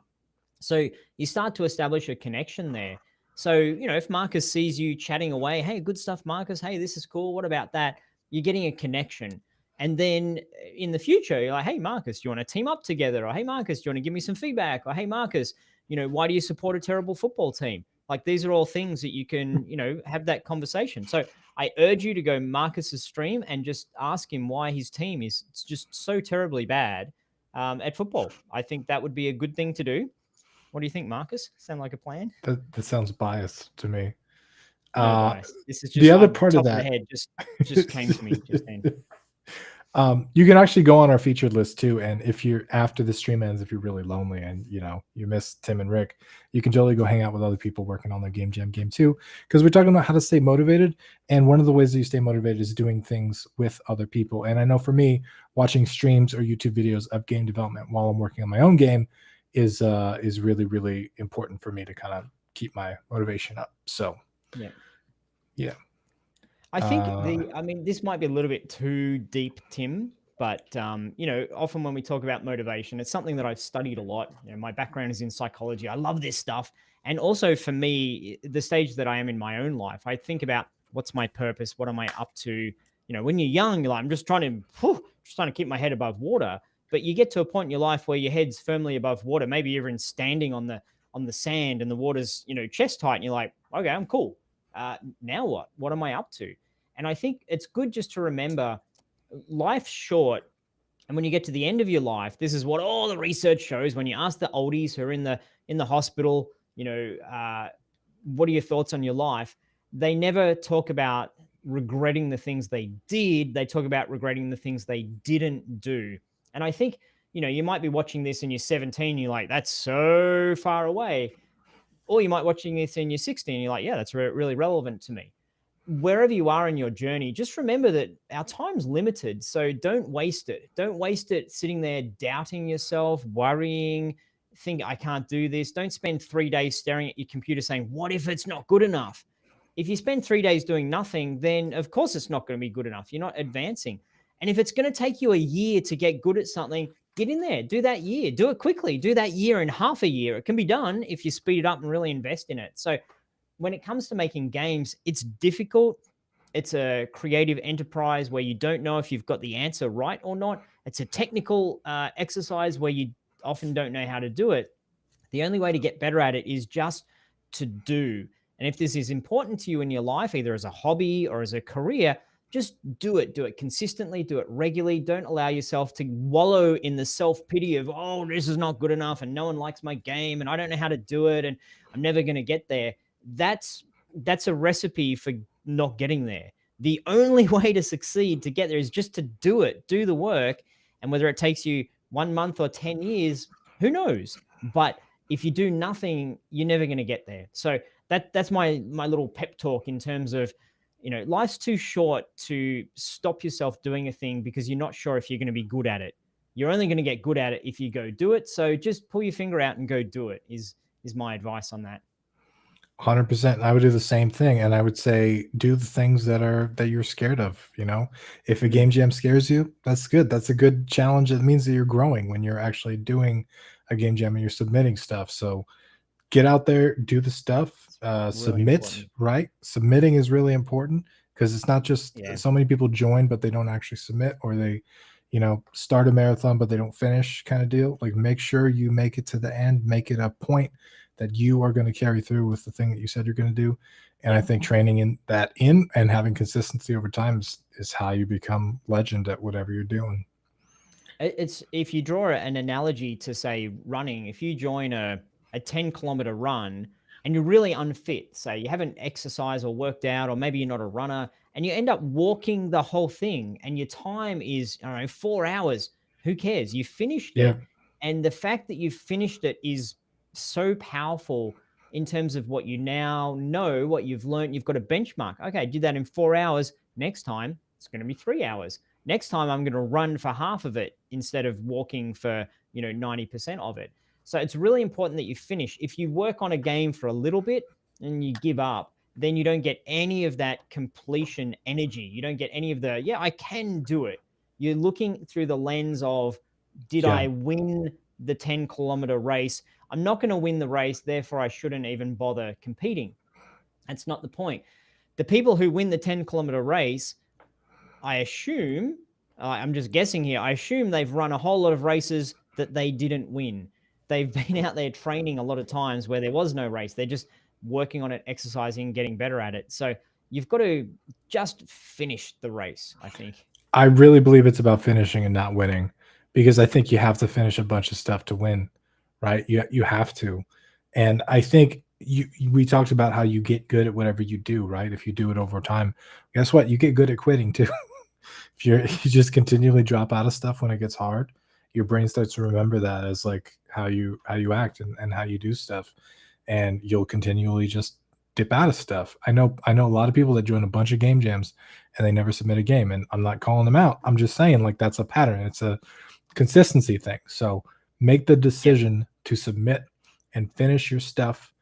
So you start to establish a connection there. So, if Marcus sees you chatting away, hey, good stuff, Marcus. Hey, this is cool. What about that? You're getting a connection. And then in the future, you're like, hey, Marcus, do you want to team up together? Or hey, Marcus, do you want to give me some feedback? Or hey, Marcus, why do you support a terrible football team? Like, these are all things that you can, have that conversation. So I urge you to go Marcus's stream and just ask him why his team is just so terribly bad at football. I think that would be a good thing to do. What do you think, Marcus? Sound like a plan? That sounds biased to me. No bias. This is just the other part top of that. The head just came to me just then. You can actually go on our featured list too, and if you're after the stream ends, if you're really lonely and you miss Tim and Rick, you can totally go hang out with other people working on their game jam game too, because we're talking about how to stay motivated, and one of the ways that you stay motivated is doing things with other people. And I know for me, watching streams or YouTube videos of game development while I'm working on my own game is really important for me to kind of keep my motivation up. So yeah. I think this might be a little bit too deep, Tim, but often when we talk about motivation, it's something that I've studied a lot. My background is in psychology. I love this stuff. And also for me, the stage that I am in my own life, I think about what's my purpose? What am I up to? when you're young, you're like, I'm just trying to keep my head above water. But you get to a point in your life where your head's firmly above water, maybe you're even standing on the sand and the water's, chest height, and you're like, okay, I'm cool. Now what? What am I up to? And I think it's good just to remember life's short. And when you get to the end of your life, this is what all the research shows. When you ask the oldies who are in the hospital, what are your thoughts on your life? They never talk about regretting the things they did. They talk about regretting the things they didn't do. And I think, you might be watching this and you're 17, you're like, that's so far away. Or you might be watching this and you're 16, and you're like, yeah, that's really relevant to me. Wherever you are in your journey, just remember that our time's limited. So don't waste it. Don't waste it sitting there doubting yourself, worrying, think I can't do this. Don't spend 3 days staring at your computer saying, what if it's not good enough? If you spend 3 days doing nothing, then of course it's not going to be good enough. You're not advancing. And if it's going to take you a year to get good at something, get in there, do that year, do it quickly, do that year in half a year. It can be done if you speed it up and really invest in it. So when it comes to making games, it's difficult. It's a creative enterprise where you don't know if you've got the answer right or not. It's a technical exercise where you often don't know how to do it. The only way to get better at it is just to do. And if this is important to you in your life, either as a hobby or as a career, just do it. Do it consistently, do it regularly. Don't allow yourself to wallow in the self-pity of, oh, this is not good enough and no one likes my game and I don't know how to do it and I'm never going to get there. That's a recipe for not getting there. The only way to succeed, to get there, is just to do it, do the work. And whether it takes you 1 month or 10 years, who knows? But if you do nothing, you're never going to get there. So that's my little pep talk in terms of, life's too short to stop yourself doing a thing because you're not sure if you're going to be good at it. You're only going to get good at it if you go do it. So just pull your finger out and go do it is my advice on that. 100%. I would do the same thing, and I would say do the things that you're scared of. If a game jam scares you, that's good. That's a good challenge. It means that you're growing when you're actually doing a game jam and you're submitting stuff. So get out there, do the stuff, Really submit, important. right? Submitting is really important because it's not just so many people join, but they don't actually submit, or they, start a marathon, but they don't finish kind of deal. Like, make sure you make it to the end, make it a point that you are going to carry through with the thing that you said you're going to do. And I think training in and having consistency over time is how you become legend at whatever you're doing. It's, if you draw an analogy to, say, running, if you join a 10-kilometer run and you're really unfit, say you haven't exercised or worked out, or maybe you're not a runner, and you end up walking the whole thing and your time is, I don't know, 4 hours, who cares? You finished it. And the fact that you've finished it is so powerful in terms of what you now know, what you've learned. You've got a benchmark. Okay, I did that in 4 hours. Next time, it's going to be 3 hours. Next time, I'm going to run for half of it instead of walking for, 90% of it. So it's really important that you finish. If you work on a game for a little bit and you give up, then you don't get any of that completion energy. You don't get any of the, yeah, I can do it. You're looking through the lens of, did I win the 10-kilometer race? I'm not going to win the race, therefore I shouldn't even bother competing. That's not the point. The people who win the 10-kilometer race, I assume, I'm just guessing here, I assume they've run a whole lot of races that they didn't win. They've been out there training a lot of times where there was no race. They're just working on it, exercising, getting better at it. So you've got to just finish the race, I think. I really believe it's about finishing and not winning, because I think you have to finish a bunch of stuff to win, right? You have to. And I think we talked about how you get good at whatever you do, right? If you do it over time, guess what? You get good at quitting too. If you just continually drop out of stuff when it gets hard, your brain starts to remember that as like how you act and how you do stuff, and you'll continually just dip out of stuff. I know a lot of people that join a bunch of game jams and they never submit a game, and I'm not calling them out. I'm just saying, like, that's a pattern. It's a consistency thing. So make the decision to submit and finish your stuff,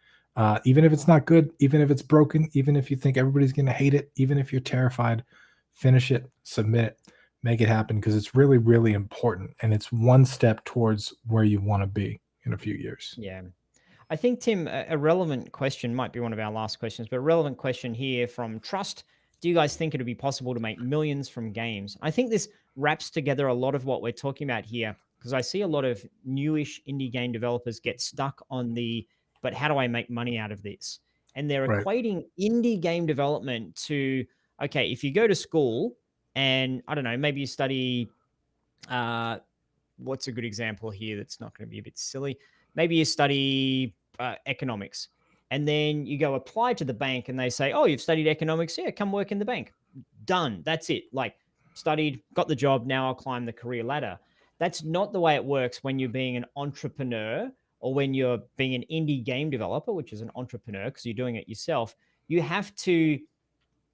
even if it's not good, even if it's broken, even if you think everybody's going to hate it, even if you're terrified. Finish it, submit it, make it happen, because it's really, really important. And it's one step towards where you want to be in a few years. Yeah. I think, Tim, a relevant question, might be one of our last questions, but a relevant question here from Trust do you guys think it'd be possible to make millions from games? I think this wraps together a lot of what we're talking about here, because I see a lot of newish indie game developers get stuck on the, but how do I make money out of this? And they're Right. equating indie game development to, okay, if you go to school and I don't know, maybe you study, what's a good example here that's not going to be a bit silly? Maybe you study economics, and then you go apply to the bank and they say, oh, you've studied economics. Yeah, come work in the bank. Done. That's it. Like, studied, got the job. Now I'll climb the career ladder. That's not the way it works when you're being an entrepreneur or when you're being an indie game developer, which is an entrepreneur because you're doing it yourself. You have to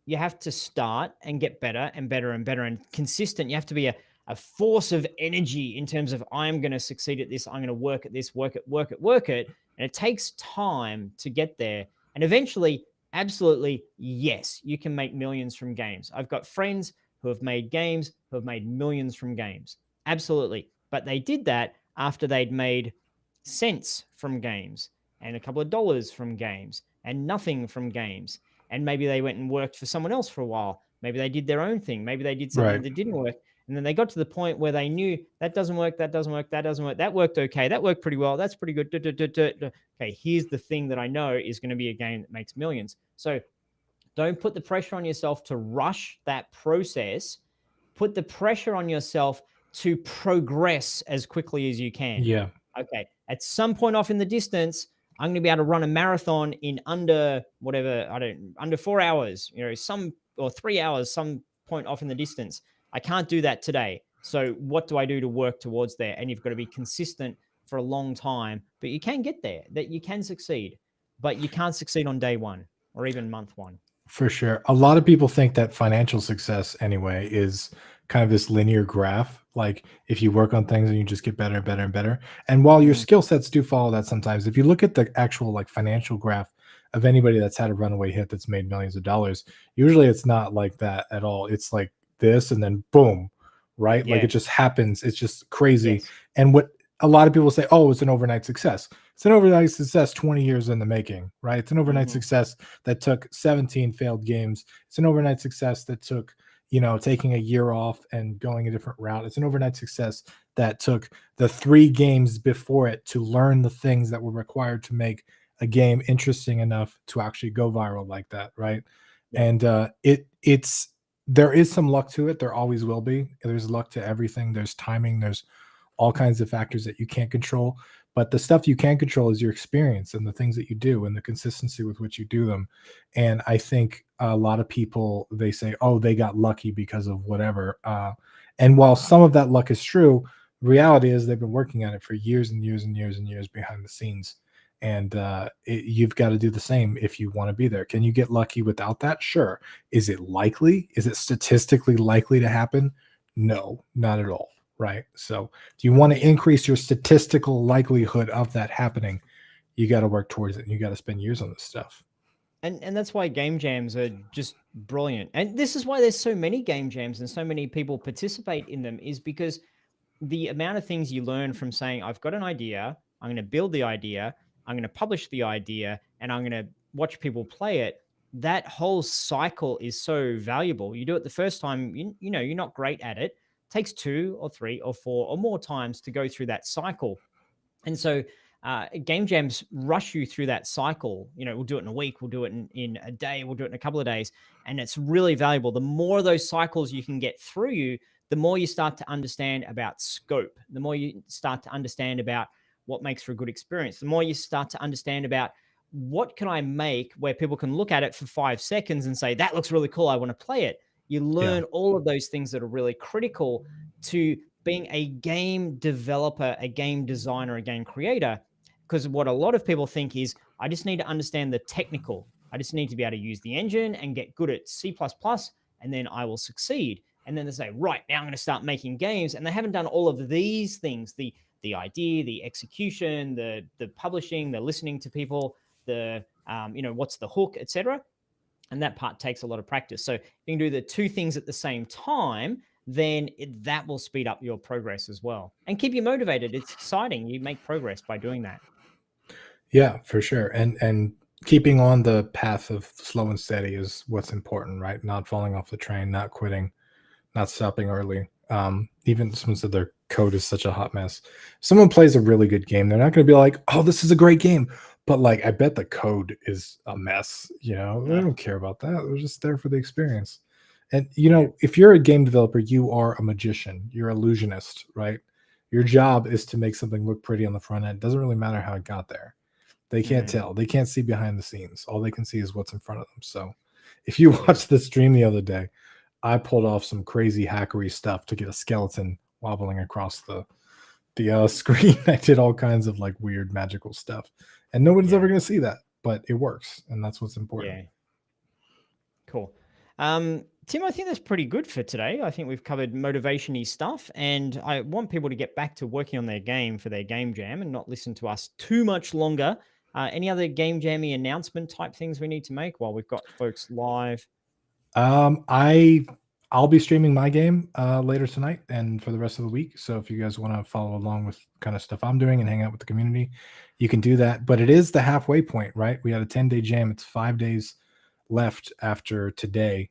you have to start and get better and better and better and consistent. You have to be a force of energy in terms of I'm going to succeed at this. I'm going to work at this, work it, work it, work it. And it takes time to get there. And eventually, absolutely, yes, you can make millions from games. I've got friends who have made games, who have made millions from games. Absolutely. But they did that after they'd made cents from games and a couple of dollars from games and nothing from games. And maybe they went and worked for someone else for a while. Maybe they did their own thing. Maybe they did something Right. that didn't work. And then they got to the point where they knew that doesn't work, that doesn't work, that doesn't work. That worked okay. That worked pretty well. That's pretty good. Okay, here's the thing that I know is going to be a game that makes millions. So don't put the pressure on yourself to rush that process. Put the pressure on yourself to progress as quickly as you can. Yeah. Okay, at some point off in the distance, I'm going to be able to run a marathon in under whatever, under 4 hours, or 3 hours, some point off in the distance. I can't do that today. So what do I do to work towards there? And you've got to be consistent for a long time, but you can get there, that you can succeed, but you can't succeed on day one or even month one. For sure. A lot of people think that financial success, anyway, is kind of this linear graph. Like if you work on things and you just get better and better and better. And while your skill sets do follow that sometimes, if you look at the actual like financial graph of anybody that's had a runaway hit that's made millions of dollars, usually it's not like that at all. It's like this and then boom, right? Like Yeah. it just happens. It's just crazy. Yes. And what a lot of people say, oh, it's an overnight success. It's an overnight success 20 years in the making, right? It's an overnight success that took 17 failed games. It's an overnight success that took, taking a year off and going a different route. It's an overnight success that took the 3 games before it to learn the things that were required to make a game interesting enough to actually go viral like that, right? Yeah. And it's there is some luck to it. There always will be. There's luck to everything. There's timing. There's all kinds of factors that you can't control. But the stuff you can control is your experience and the things that you do and the consistency with which you do them. And I think a lot of people, they say, oh, they got lucky because of whatever. And while some of that luck is true, reality is they've been working on it for years and years and years and years behind the scenes. And you've got to do the same if you want to be there. Can you get lucky without that? Sure. Is it likely? Is it statistically likely to happen? No, not at all. Right. So if you want to increase your statistical likelihood of that happening, you got to work towards it. And you got to spend years on this stuff. And that's why game jams are just brilliant. And this is why there's so many game jams and so many people participate in them, is because the amount of things you learn from saying, I've got an idea, I'm going to build the idea, I'm going to publish the idea, and I'm going to watch people play it. That whole cycle is so valuable. You do it the first time, you're not great at it. Takes 2 or 3 or 4 or more times to go through that cycle. And so game jams rush you through that cycle. We'll do it in a week, we'll do it in a day, we'll do it in a couple of days. And it's really valuable. The more of those cycles you can get through you, the more you start to understand about scope, the more you start to understand about what makes for a good experience, the more you start to understand about what can I make where people can look at it for 5 seconds and say, that looks really cool, I want to play it. You learn all of those things that are really critical to being a game developer, a game designer, a game creator. Because what a lot of people think is, I just need to understand the technical. I just need to be able to use the engine and get good at C++, and then I will succeed. And then they say, right, now I'm going to start making games. And they haven't done all of these things, the idea, the execution, the publishing, the listening to people, the what's the hook, etc. And that part takes a lot of practice. So if you can do the 2 things at the same time, then that will speed up your progress as well and keep you motivated. It's exciting. You make progress by doing that. Yeah, for sure. And keeping on the path of slow and steady is what's important, right? Not falling off the train, not quitting, not stopping early. Even someone said their code is such a hot mess. Someone plays a really good game, they're not going to be like, "Oh, this is a great game," but like, I bet the code is a mess. You know, they Uh, don't care about that. They're just there for the experience. And yeah. if you're a game developer, you are a magician. You're illusionist, right? Your job is to make something look pretty on the front end. It doesn't really matter how it got there. They can't Mm, tell. They can't see behind the scenes. All they can see is what's in front of them. So, if you yeah. watched the stream the other day, I pulled off some crazy hackery stuff to get a skeleton wobbling across the screen. I did all kinds of like weird magical stuff, and nobody's Yeah. ever going to see that, but it works, and that's what's important. Yeah. Cool. Tim, I think that's pretty good for today. I think we've covered motivation-y stuff, and I want people to get back to working on their game for their game jam and not listen to us too much longer. Any other game jammy announcement type things we need to make while we've got folks live? I I'll be streaming my game later tonight and for the rest of the week. So if you guys want to follow along with kind of stuff I'm doing and hang out with the community, you can do that. But it is the halfway point, right? We had a 10-day jam. It's 5 days left after today.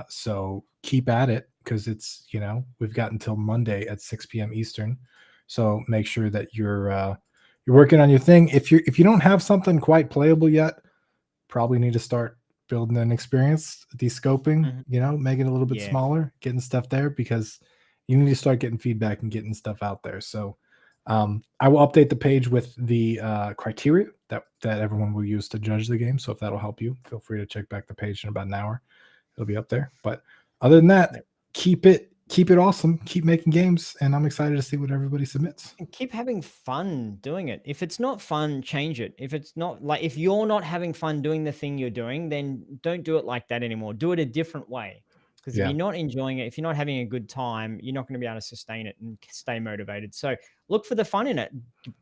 So keep at it because it's we've got until Monday at 6 p.m. Eastern. So make sure that you're working on your thing. If you don't have something quite playable yet, probably need to start building an experience, descoping, Mhm. making it a little bit Yeah. smaller, getting stuff there because you need to start getting feedback and getting stuff out there. So I will update the page with the criteria that everyone will use to judge the game. So if that'll help you, feel free to check back the page in about an hour. It'll be up there. But other than that, Yep. keep it awesome. Keep making games, and I'm excited to see what everybody submits. And keep having fun doing it. If it's not fun, change it. If it's not like if you're not having fun doing the thing you're doing, then don't do it like that anymore. Do it a different way. Because if Yeah. you're not enjoying it, if you're not having a good time, you're not going to be able to sustain it and stay motivated. So look for the fun in it.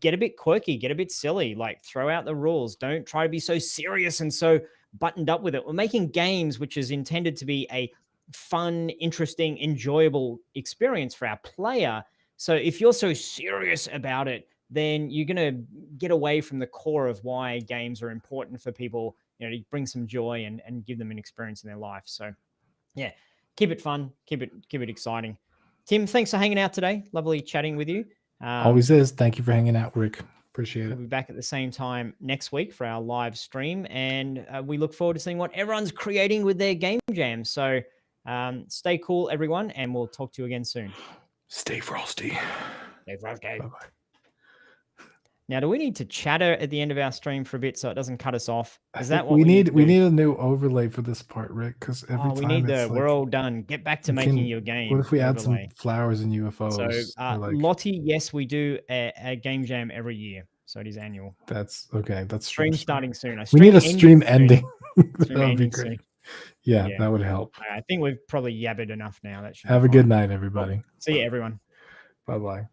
Get a bit quirky, get a bit silly, like throw out the rules. Don't try to be so serious and so buttoned up with it. We're making games, which is intended to be a fun, interesting, enjoyable experience for our player. So if you're so serious about it, then you're going to get away from the core of why games are important for people, to bring some joy and give them an experience in their life. So yeah, keep it fun, keep it exciting. Tim, thanks for hanging out today. Lovely chatting with you. Always is. Thank you for hanging out, Rick. Appreciate We'll it. be back at the same time next week for our live stream, and we look forward to seeing what everyone's creating with their game jam. So stay cool, everyone, and we'll talk to you again soon. Stay frosty. Stay frosty. Bye-bye. Now, do we need to chatter at the end of our stream for a bit so it doesn't cut us off? I Is think that what we need to we do? need a new overlay for this part, Rick, because every Oh, we time need it's we're like all done. Get back to you making can your what game if we add some overlay. flowers and So, UFOs or like Lottie, yes, we do a game jam every year. So it is annual. that's okay. That's stream Stream start. starting soon. We Stream need a ending stream soon. ending. That Stream would be ending great. soon. Yeah, Yeah. that would help. I think we've probably yabbered enough now. That should be Have a good fine. night, Cool. everybody. See you, everyone. Bye bye.